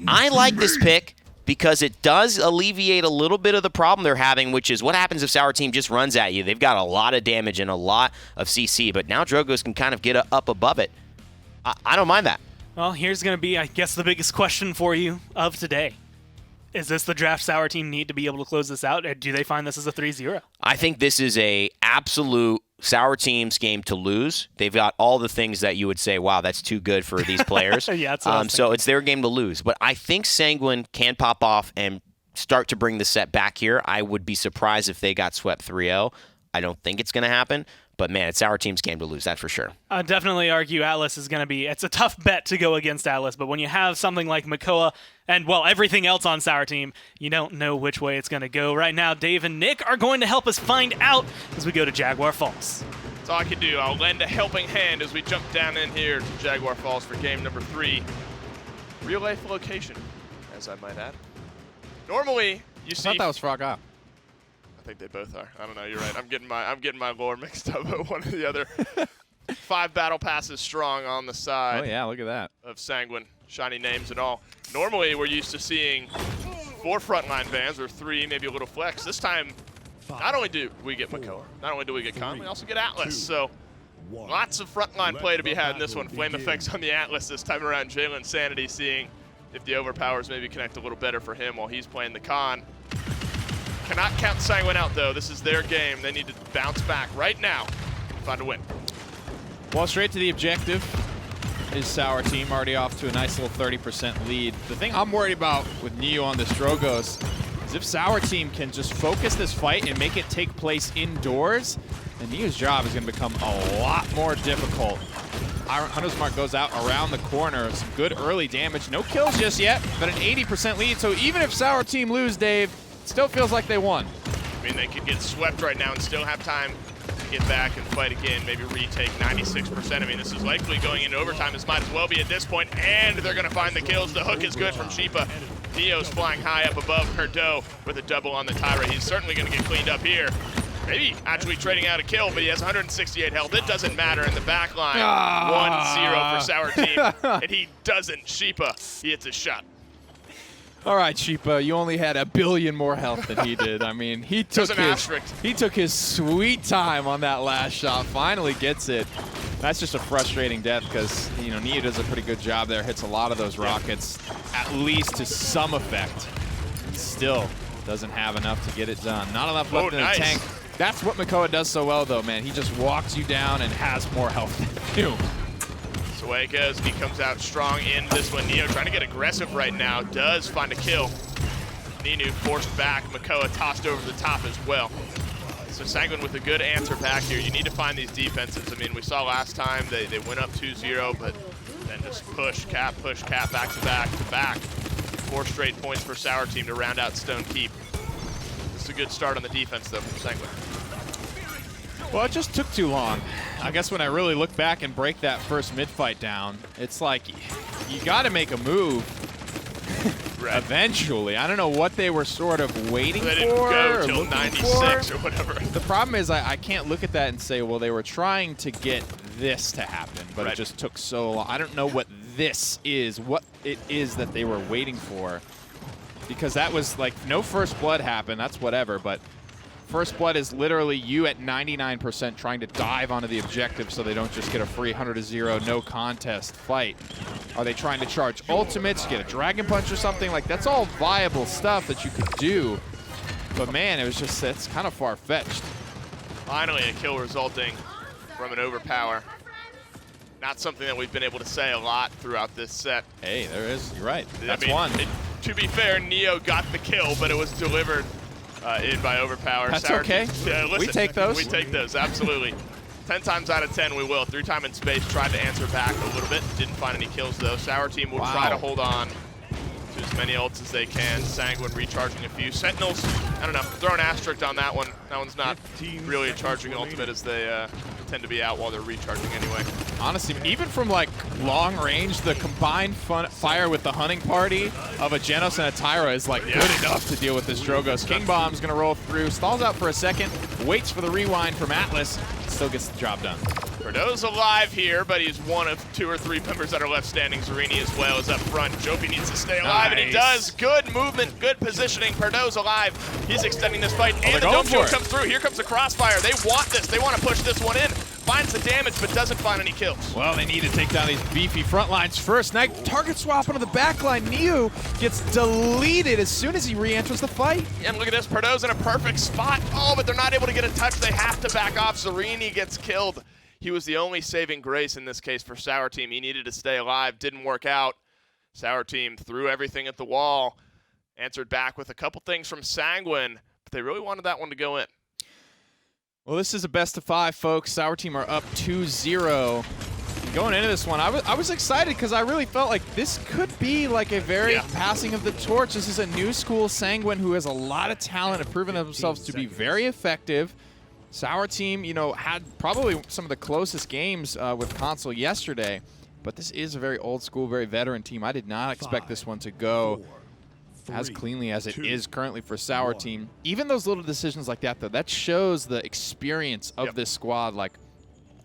I like this pick because it does alleviate a little bit of the problem they're having, which is what happens if Sour Team just runs at you. They've got a lot of damage and a lot of CC, but now Drogos can kind of get up above it. I don't mind that. Well, here's going to be, I guess, the biggest question for you of today. Is this the draft Sour Team need to be able to close this out? Or do they find this as a 3-0? I think this is a absolute Sour Team's game to lose. They've got all the things that you would say, wow, that's too good for these players. Yeah, that's what I was so it's their game to lose. But I think Sanguine can pop off and start to bring the set back here. I would be surprised if they got swept 3-0. I don't think it's going to happen. But, man, it's our team's game to lose, that's for sure. I'd definitely argue Atlas is going to be – it's a tough bet to go against Atlas, but when you have something like Makoa and, well, everything else on Sour Team, you don't know which way it's going to go. Right now, Dave and Nick are going to help us find out as we go to Jaguar Falls. That's all I can do. I'll lend a helping hand as we jump down in here to Jaguar Falls for game number 3. Real life location, as I might add. Normally, you see... I thought that was Frog Up. I think they both are. I don't know. You're right. I'm getting my lore mixed up with one or the other. 5 battle passes strong on the side. Oh yeah, look at that. Of Sanguine, shiny names and all. Normally, we're used to seeing 4 frontline bans or 3, maybe a little flex. This time, not only do we get Makoa, not only do we get Khan, we also get Atlas. So lots of frontline play to be had in this one. Flame effects on the Atlas this time around. Jalen Sanity seeing if the overpowers maybe connect a little better for him while he's playing the Khan. Cannot count Sanguine out, though. This is their game. They need to bounce back right now and find a win. Well, straight to the objective is Sour Team, already off to a nice little 30% lead. The thing I'm worried about with Neo on this Drogos is if Sour Team can just focus this fight and make it take place indoors, then Neo's job is going to become a lot more difficult. Hunter's Mark goes out around the corner. Some good early damage. No kills just yet, but an 80% lead. So even if Sour Team lose, Dave, it still feels like they won. I mean, they could get swept right now and still have time to get back and fight again, maybe retake 96%. I mean, this is likely going into overtime. This might as well be at this point, and they're going to find the kills. The hook is good from Sheepa. Neo's flying high up above Perdo with a double on the Tyra. He's certainly going to get cleaned up here. Maybe actually trading out a kill, but he has 168 health. It doesn't matter in the back line. 1-0 for Sour Team, and he doesn't. Sheepa, he hits a shot. All right, Sheepa, you only had 1 billion more health than he did. I mean, he took his sweet time on that last shot. Finally gets it. That's just a frustrating death because, you know, Nia does a pretty good job there. Hits a lot of those rockets, at least to some effect. Still doesn't have enough to get it done. Not enough left in the tank. That's what Makoa does so well, though, man. He just walks you down and has more health than you. So away it goes. He comes out strong in this one. Neo trying to get aggressive right now. Does find a kill. Ninu forced back. Makoa tossed over the top as well. So Sanguine with a good answer back here. You need to find these defenses. I mean, we saw last time they went up 2-0, but then just push, cap, back to back. 4 straight points for Sour Team to round out Stone Keep. This is a good start on the defense, though, from Sanguine. Well, it just took too long. I guess when I really look back and break that first mid-fight down, it's like you got to make a move right. Eventually. I don't know what they were sort of waiting for. They didn't go till 96 or whatever. The problem is I can't look at that and say, well, they were trying to get this to happen, but it just took so long. I don't know what this is, what it is that they were waiting for, because that was like no first blood happened. That's whatever, but first blood is literally you at 99% trying to dive onto the objective so they don't just get a free 100-0 no contest fight. Are they trying to charge ultimates, get a dragon punch or something? Like, that's all viable stuff that you could do. But man, it was just, it's kind of far-fetched. Finally a kill resulting from an overpower. Not something that we've been able to say a lot throughout this set. Hey, there is, you're right. That's one. To be fair, Neo got the kill, but it was delivered in by overpower. That's okay. Listen, we take those. We take those, absolutely. 10 times out of 10 we will. 3 time in space, tried to answer back a little bit. Didn't find any kills though. Sour Team will try to hold on to as many ults as they can. Sanguine recharging a few. Sentinels, I don't know, throw an asterisk on that one. That one's not really a charging ultimate as they tend to be out while they're recharging anyway. Honestly, even from like long range, the combined fire with the hunting party of a Genos and a Tyra is like good enough to deal with this Drogos. King Bomb's gonna roll through, stalls out for a second, waits for the rewind from Atlas, still gets the job done. Perdo's alive here, but he's one of 2 or 3 members that are left standing. Zarini as well is up front. Jopi needs to stay alive, and he does. Good movement, good positioning. Perdo's alive. He's extending this fight, and the dome shield comes through. Here comes the crossfire. They want this. They want to push this one in. Finds the damage, but doesn't find any kills. Well, they need to take down these beefy front lines first. Now, target swap onto the back line. Neo gets deleted as soon as he re-enters the fight. And look at this. Perdo's in a perfect spot. Oh, but they're not able to get a touch. They have to back off. Zarini gets killed. He was the only saving grace in this case for Sour Team. He needed to stay alive. Didn't work out. Sour Team threw everything at the wall. answered back with a couple things from Sanguine, but they really wanted that one to go in. Well, this is a best of 5, folks. Sour Team are up 2-0. Going into this one, I was excited because I really felt like this could be like a very passing of the torch. This is a new school Sanguine who has a lot of talent and proven themselves to be very effective. Sour Team, you know, had probably some of the closest games with Console yesterday, but this is a very old school, very veteran team. I did not expect this one to go as cleanly as it is currently for Sour Team. Even those little decisions like that, though, that shows the experience of this squad. Like,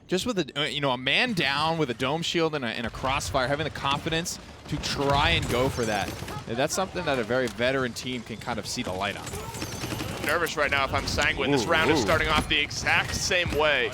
just with a man down with a dome shield and a crossfire, having the confidence to try and go for that. That's something that a very veteran team can kind of see the light on. I'm nervous right now if I'm Sanguine. This round is starting off the exact same way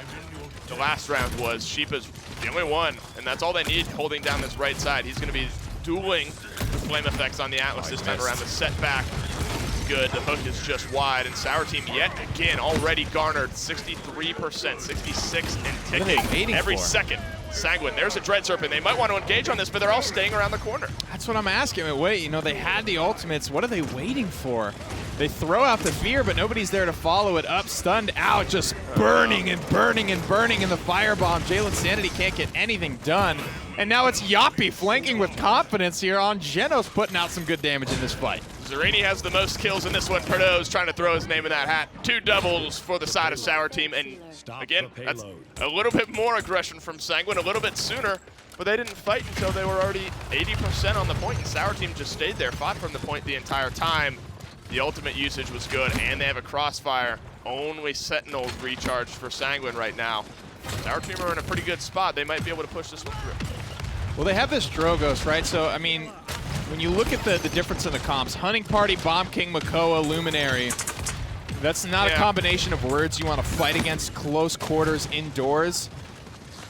the last round was. Sheepa's the only one, and that's all they need holding down this right side. He's going to be dueling the flame effects on the Atlas this time around. The setback is good. The hook is just wide, and Sour Team yet again already garnered 63%, 66 and ticking every second. Sanguine, there's a Dread Serpent. They might want to engage on this, but they're all staying around the corner. That's what I'm asking. Wait, you know, they had the ultimates. What are they waiting for? They throw out the fear, but nobody's there to follow it up. Stunned out, just burning and burning and burning in the firebomb. Jalen Sanity can't get anything done. And now it's Yappy flanking with confidence here on Genos, putting out some good damage in this fight. Zarini has the most kills in this one. Perdo's trying to throw his name in that hat. 2 doubles for the side of Sour Team. And again, that's a little bit more aggression from Sanguine, a little bit sooner. But they didn't fight until they were already 80% on the point. And Sour Team just stayed there, fought from the point the entire time. The ultimate usage was good, and they have a crossfire. Only Sentinel recharged for Sanguine right now. Sour Team are in a pretty good spot. They might be able to push this one through. Well, they have this Drogos, right? So, I mean, when you look at the difference in the comps, Hunting Party, Bomb King, Makoa, Luminary, that's not a combination of words you want to fight against close quarters indoors.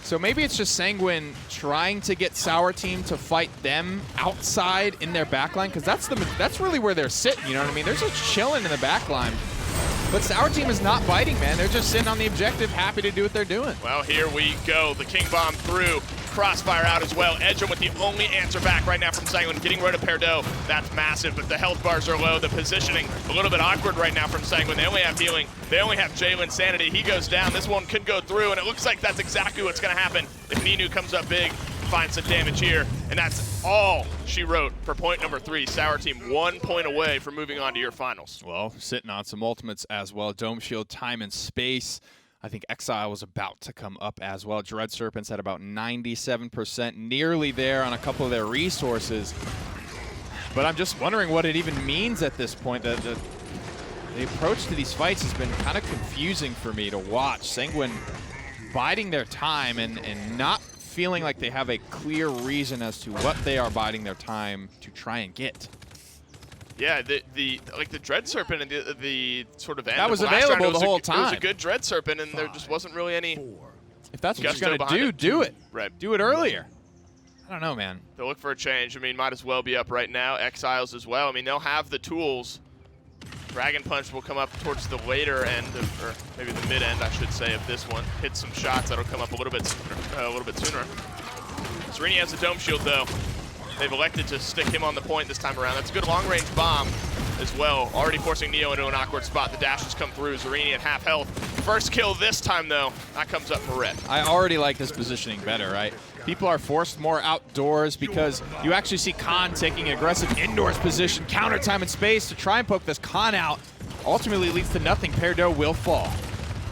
So maybe it's just Sanguine trying to get Sour Team to fight them outside in their backline, because that's really where they're sitting, you know what I mean? They're just chilling in the backline. But Sour Team is not biting, man. They're just sitting on the objective, happy to do what they're doing. Well, here we go. The King Bomb through. Crossfire out as well. Edgem with the only answer back right now from Sanguine, getting rid of Perdo. That's massive, but the health bars are low. The positioning a little bit awkward right now from Sanguine. They only have healing. They only have Jalen Sanity. He goes down. This one could go through, and it looks like that's exactly what's going to happen if Ninu comes up big, finds some damage here. And that's all she wrote for point number 3. Sour Team 1 point away from moving on to your finals. Well, sitting on some ultimates as well. Dome Shield, time and space. I think Exile was about to come up as well. Dread Serpents at about 97%, nearly there on a couple of their resources. But I'm just wondering what it even means at this point. The approach to these fights has been kind of confusing for me to watch. Sanguine biding their time and not feeling like they have a clear reason as to what they are biding their time to try and get. Yeah, the Dread Serpent and the sort of end that was of last available round, the whole time. It was a good Dread Serpent, and there just wasn't really any. If that's what you're going to do, do it. Right. Do it earlier. I don't know, man. They'll look for a change. I mean, might as well be up right now. Exiles as well. I mean, they'll have the tools. Dragon Punch will come up towards the later end, or maybe the mid end, I should say, of this one. Hit some shots that'll come up a little bit sooner. Zarini has a Dome Shield, though. They've elected to stick him on the point this time around. That's a good long-range bomb as well. Already forcing Neo into an awkward spot. The dashes come through. Zarini at half health. First kill this time, though. That comes up for Red. I already like this positioning better, right? People are forced more outdoors because you actually see Khan taking an aggressive indoors position, counter time and space to try and poke this Khan out. Ultimately leads to nothing. Perdo will fall.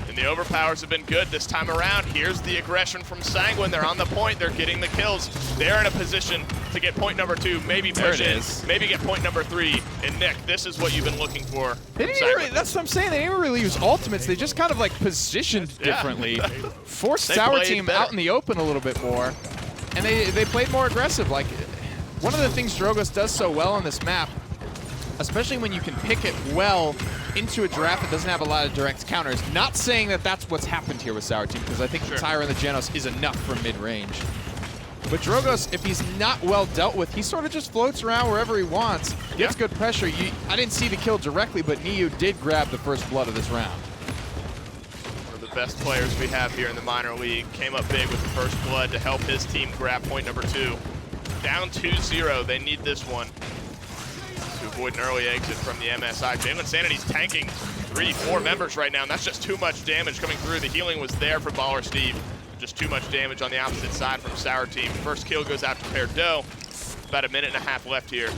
And the overpowers have been good this time around. Here's the aggression from Sanguine. They're on the point. They're getting the kills. They're in a position to get point number 2, maybe push in, maybe get point number 3. And Nick, this is what you've been looking for. They didn't really, that's what I'm saying. They didn't really use ultimates. They just kind of like positioned differently. Forced Sour Team out in the open a little bit more. And they played more aggressive. Like, one of the things Drogos does so well on this map, especially when you can pick it well into a draft that doesn't have a lot of direct counters. Not saying that that's what's happened here with Sour Team, because I think the Tyra and the Genos is enough from mid-range. But Drogos, if he's not well dealt with, he sort of just floats around wherever he wants, gets good pressure. I didn't see the kill directly, but Niu did grab the first blood of this round. One of the best players we have here in the minor league came up big with the first blood to help his team grab point number 2. Down 2-0, they need this one. to avoid an early exit from the MSI. Jalen Sanity's tanking 3-4 members right now, and that's just too much damage coming through. The healing was there for Baller Steve. Just too much damage on the opposite side from Sour Team. First kill goes out to Perdo. About a minute and a half left here.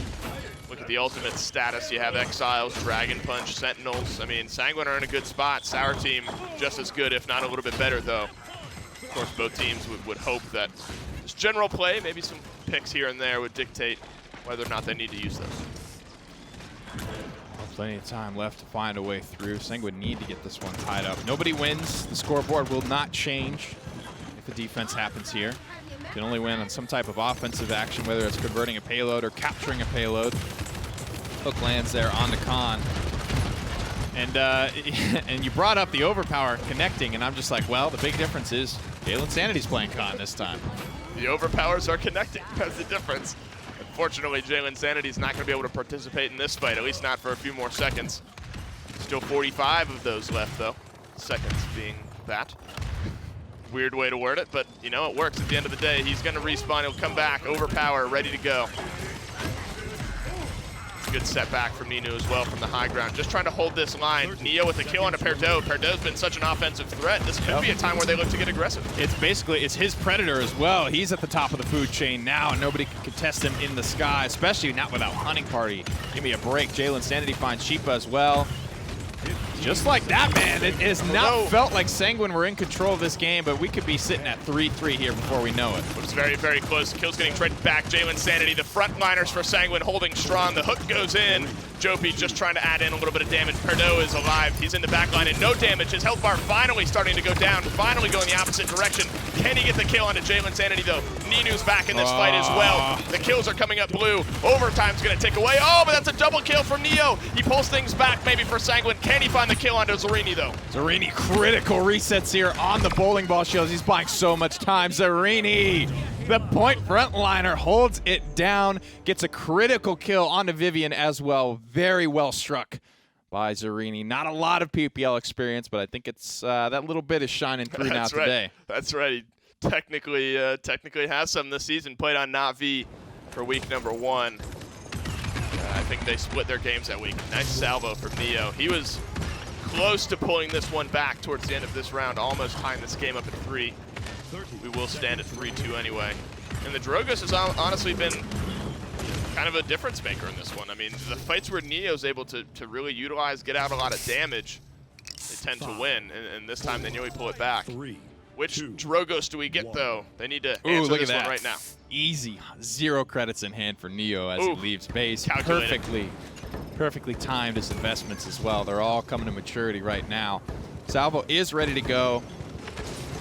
Look at the ultimate status. You have Exiles, Dragon Punch, Sentinels. I mean, Sanguine are in a good spot. Sour Team just as good, if not a little bit better, though. Of course, both teams would hope that just general play, maybe some picks here and there would dictate whether or not they need to use those. Plenty of time left to find a way through. Sanguine need to get this one tied up. Nobody wins. The scoreboard will not change if the defense happens here. You can only win on some type of offensive action, whether it's converting a payload or capturing a payload. Hook lands there on the Khan. And and you brought up the overpower connecting, and I'm just like, well, the big difference is Jalen Sanity's playing Khan this time. The overpowers are connecting. That's the difference. Unfortunately, Jalen Sanity's not going to be able to participate in this fight, at least not for a few more seconds. Still 45 of those left, though. Seconds being that. Weird way to word it, but, you know, it works at the end of the day. He's going to respawn. He'll come back, overpower, ready to go. Good setback from Nino as well from the high ground. Just trying to hold this line. Neo with the kill onto Perdo. Perdo's been such an offensive threat. This could be a time where they look to get aggressive. It's his predator as well. He's at the top of the food chain now, and nobody can contest him in the sky, especially not without Hunting Party. Give me a break. Jalen Sanity finds Sheepa as well. Just like that, man. It has not felt like Sanguine were in control of this game, but we could be sitting at 3-3 here before we know it. It was very, very close. Kill's getting traded back. Jalen Sanity, the frontliners for Sanguine holding strong. The hook goes in. Jopi just trying to add in a little bit of damage. Perdo is alive. He's in the back line and no damage. His health bar finally starting to go down, finally going the opposite direction. Can he get the kill onto Jalen Sanity, though? Ninu's back in this fight as well. The kills are coming up blue. Overtime's going to tick away. Oh, but that's a double kill from Neo. He pulls things back maybe for Sanguine. Can he find the kill onto Zarini, though? Zarini, critical resets here on the bowling ball shields. He's buying so much time. Zarini, the point frontliner, holds it down, gets a critical kill onto Vivian as well. Very well struck by Zarini. Not a lot of PPL experience, but I think it's that little bit is shining through now today. That's right. He technically has some this season. Played on Na'Vi for week number 1. I think they split their games that week. Nice salvo from Neo. He was close to pulling this one back towards the end of this round, almost tying this game up at 3. We will stand at 3-2 anyway. And the Drogoz has honestly been kind of a difference maker in this one. I mean, the fights where Neo's able to really utilize, get out a lot of damage, they tend to win. And this time they nearly pull it back. Which Drogoz do we get, though? They need to answer this one right now. Easy. 0 credits in hand for Neo as he leaves base. Perfectly timed his investments as well. They're all coming to maturity right now. Salvo is ready to go.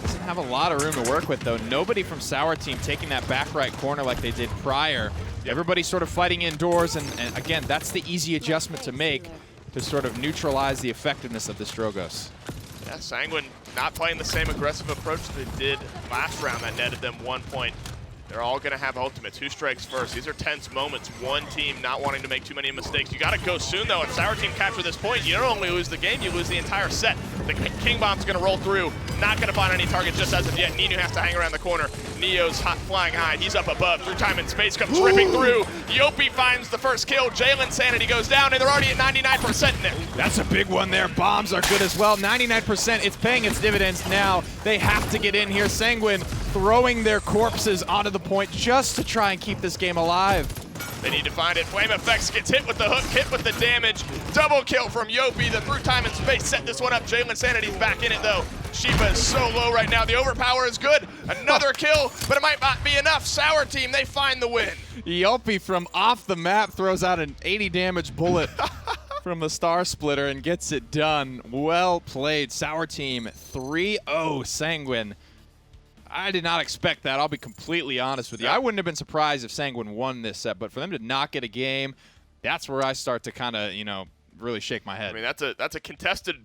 Doesn't have a lot of room to work with, though. Nobody from Sour Team taking that back right corner like they did prior. Everybody's sort of fighting indoors, and again, that's the easy adjustment to make to sort of neutralize the effectiveness of this Drogoz. Yeah, Sanguine not playing the same aggressive approach they did last round that netted them 1 point. They're all going to have ultimates. Who strikes first? These are tense moments. One team not wanting to make too many mistakes. You got to go soon, though. If Sour Team capture this point, you don't only lose the game, you lose the entire set. The King Bomb's going to roll through. Not going to find any target just as of yet. Nino has to hang around the corner. Neo's flying high. He's up above. Through time and space comes ripping through. Yopi finds the first kill. Jalen Sanity goes down, and they're already at 99% in it. That's a big one there. Bombs are good as well. 99%. It's paying its dividends now. They have to get in here. Sanguine throwing their corpses onto the point just to try and keep this game alive. They need to find it. Flame Effects gets hit with the hook, hit with the damage. Double kill from Yopi. The through time and space set this one up. Jalen Sanity's back in it, though. Sheepa is so low right now. The overpower is good. Another kill, but it might not be enough. Sour Team, they find the win. Yopi from off the map throws out an 80 damage bullet from the Star Splitter and gets it done. Well played. Sour Team 3-0 Sanguine. I did not expect that. I'll be completely honest with you. I wouldn't have been surprised if Sanguine won this set, but for them to not get a game, that's where I start to kind of, really shake my head. I mean, that's a contested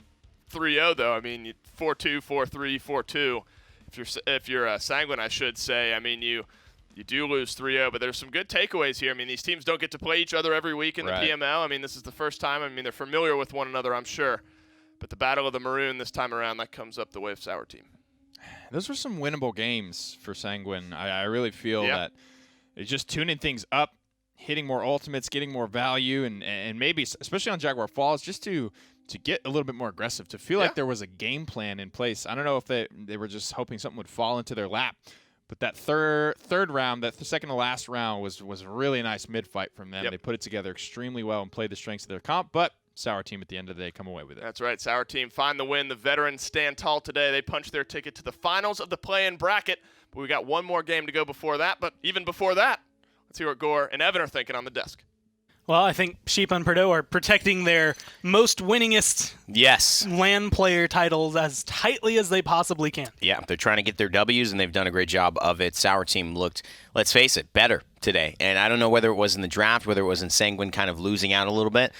3-0 though. I mean, 4-2, 4-3, 4-2. If you're Sanguine, I should say. I mean, you do lose 3-0, but there's some good takeaways here. I mean, these teams don't get to play each other every week in the PML. I mean, this is the first time. I mean, they're familiar with one another, I'm sure. But the Battle of the Maroon this time around, that comes up the way of Sour Team. Those were some winnable games for Sanguine. I really feel that it's just tuning things up, hitting more ultimates, getting more value, and maybe, especially on Jaguar Falls, just to get a little bit more aggressive, to feel like there was a game plan in place. I don't know if they were just hoping something would fall into their lap. But that third round, that second to last round, was a really nice mid-fight from them. They put it together extremely well and played the strengths of their comp, but Sour Team at the end of the day come away with it. That's right. Sour Team find the win. The veterans stand tall today. They punch their ticket to the finals of the play-in bracket. But we got one more game to go before that. But even before that, let's hear what Gore and Evan are thinking on the desk. Well, I think Sheep and Perdue are protecting their most winningest LAN player titles as tightly as they possibly can. Yeah, they're trying to get their W's, and they've done a great job of it. Sour Team looked, let's face it, better today. And I don't know whether it was in the draft, whether it was in Sanguine kind of losing out a little bit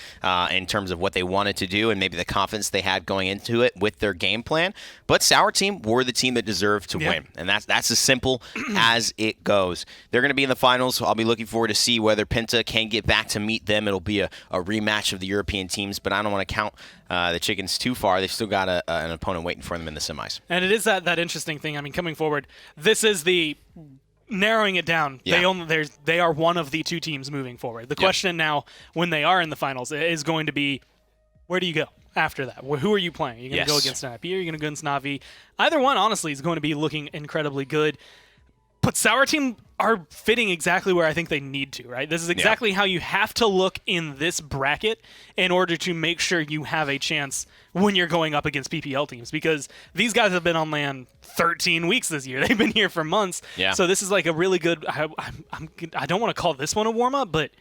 in terms of what they wanted to do and maybe the confidence they had going into it with their game plan. But Sour Team were the team that deserved to win. And that's as simple as it goes. They're going to be in the finals. I'll be looking forward to see whether Penta can get back to meet them. It'll be a rematch of the European teams, but I don't want to count the chickens too far. They've still got an opponent waiting for them in the semis. And it is that interesting thing. I mean, coming forward, this is the narrowing it down. They are one of the two teams moving forward. The question now, when they are in the finals, is going to be, where do you go after that? Who are you playing? Are you going to go against NIP? Are you going to go against Na'Vi? Either one, honestly, is going to be looking incredibly good. But Sour Team are fitting exactly where I think they need to, right? This is exactly how you have to look in this bracket in order to make sure you have a chance when you're going up against PPL teams, because these guys have been on LAN 13 weeks this year. They've been here for months. Yeah. So this is like a really good I don't want to call this one a warm-up, but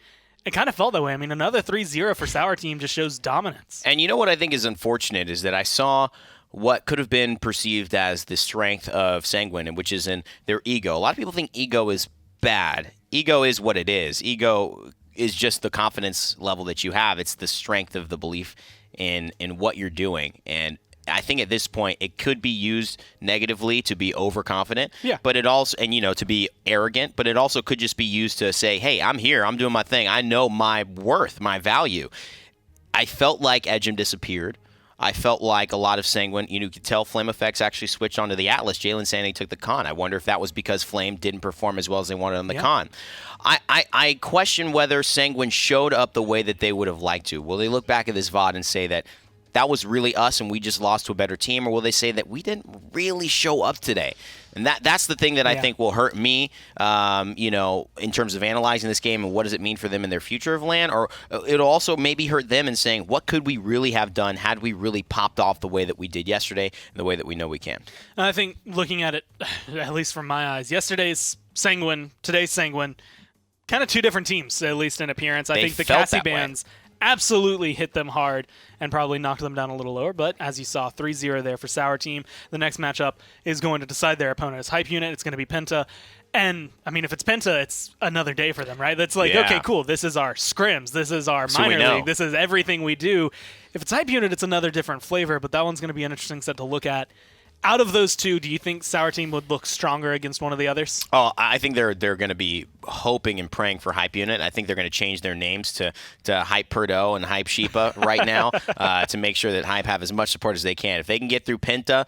it kind of felt that way. I mean, another 3-0 for Sour Team just shows dominance. And you know what I think is unfortunate is that I saw what could have been perceived as the strength of Sanguine, which is in their ego. A lot of people think ego is bad. Ego is what it is. Ego is just the confidence level that you have. It's the strength of the belief in what you're doing. And I think at this point it could be used negatively to be overconfident. Yeah. But it also, and to be arrogant, but it also could just be used to say, hey, I'm here, I'm doing my thing. I know my worth, my value. I felt like Edgem disappeared. I felt like a lot of Sanguine, you could tell Flame Effects actually switched onto the Atlas. Jalen Sandy took the con. I wonder if that was because Flame didn't perform as well as they wanted on the con. I question whether Sanguine showed up the way that they would have liked to. Will they look back at this VOD and say that was really us and we just lost to a better team, or will they say that we didn't really show up today? And that's the thing that I think will hurt me, in terms of analyzing this game and what does it mean for them in their future of LAN, or it'll also maybe hurt them in saying, what could we really have done had we really popped off the way that we did yesterday and the way that we know we can? I think looking at it, at least from my eyes, yesterday's Sanguine, today's Sanguine, kind of two different teams, at least in appearance. I think the Cassie bands absolutely hit them hard and probably knocked them down a little lower. But as you saw, 3-0 there for Sour Team. The next matchup is going to decide their opponent. It's Hype Unit. It's going to be Penta. And, I mean, if it's Penta, it's another day for them, right? That's like, okay, cool. This is our scrims. This is our minor league. This is everything we do. If it's Hype Unit, it's another different flavor. But that one's going to be an interesting set to look at. Out of those two, do you think Sour Team would look stronger against one of the others? Oh, I think they're going to be hoping and praying for Hype Unit. I think they're going to change their names to Hype Perdue and Hype Sheepa right now to make sure that Hype have as much support as they can. If they can get through Penta,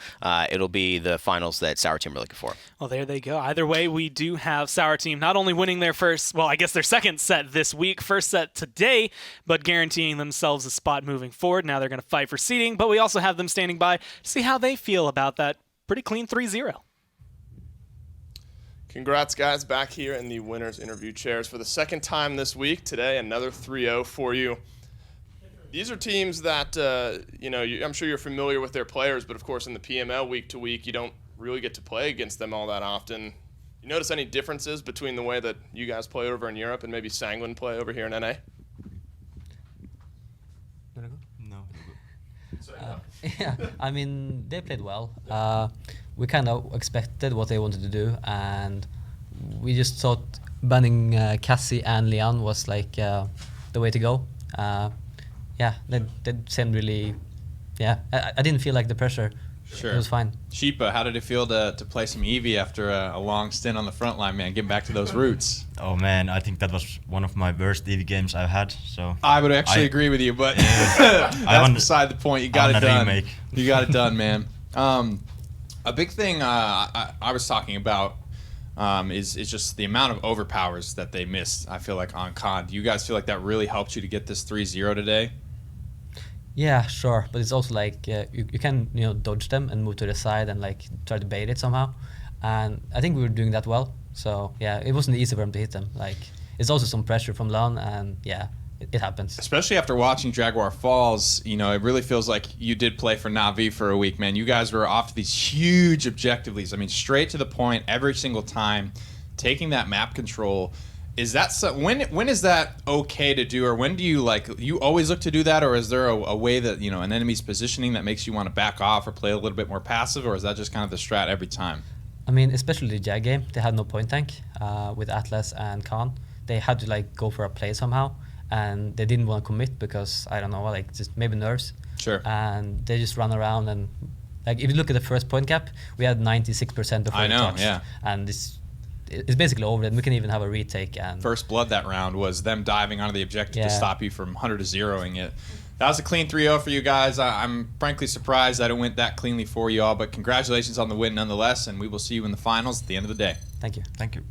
it'll be the finals that Sour Team are looking for. Well, there they go. Either way, we do have Sour Team not only winning their their second set this week, first set today, but guaranteeing themselves a spot moving forward. Now they're going to fight for seeding, but we also have them standing by to see how they feel about that pretty clean 3-0. Congrats, guys, back here in the winners interview chairs for the second time this week. Today, another 3-0 for you. These are teams that, I'm sure you're familiar with their players, but of course in the PML week to week, you don't really get to play against them all that often. You notice any differences between the way that you guys play over in Europe and maybe Sanguine play over here in NA? Yeah, I mean, they played well. We kind of expected what they wanted to do, and we just thought banning Cassie and Leon was like the way to go. They seemed really, I didn't feel like the pressure. Sure. It was fine. Sheepa, how did it feel to play some Eevee after a long stint on the front line, man? Getting back to those roots. Oh man, I think that was one of my worst Eevee games I've had. So I would actually agree with you, but that's beside the point. You got it done. Remake. You got it done, man. A big thing I was talking about is just the amount of overpowers that they missed, I feel like, on Khan. Do you guys feel like that really helped you to get this 3-0 today? Yeah, sure, but it's also like you can dodge them and move to the side and like try to bait it somehow, and I think we were doing that well. So yeah, it wasn't easy for them to hit them. Like it's also some pressure from Lan, and yeah, it happens. Especially after watching Jaguar Falls, it really feels like you did play for Na'Vi for a week, man. You guys were off to these huge objective leads. I mean, straight to the point every single time, taking that map control. Is that when is that okay to do, or when do you always look to do that, or is there a way that an enemy's positioning that makes you want to back off or play a little bit more passive, or is that just kind of the strat every time? I mean, especially the Jag game, they had no point tank with Atlas and Khan. They had to like go for a play somehow, and they didn't want to commit because I don't know, like just maybe nerves. Sure. And they just run around, and like if you look at the first point gap, we had 96% before I know, touched, yeah. and it's basically over, and we can even have a retake. And first blood that round was them diving onto the objective to stop you from 100 to 0ing it. That was a clean 3-0 for you guys. I'm frankly surprised that it went that cleanly for you all, but congratulations on the win nonetheless, and we will see you in the finals at the end of the day. Thank you. Thank you.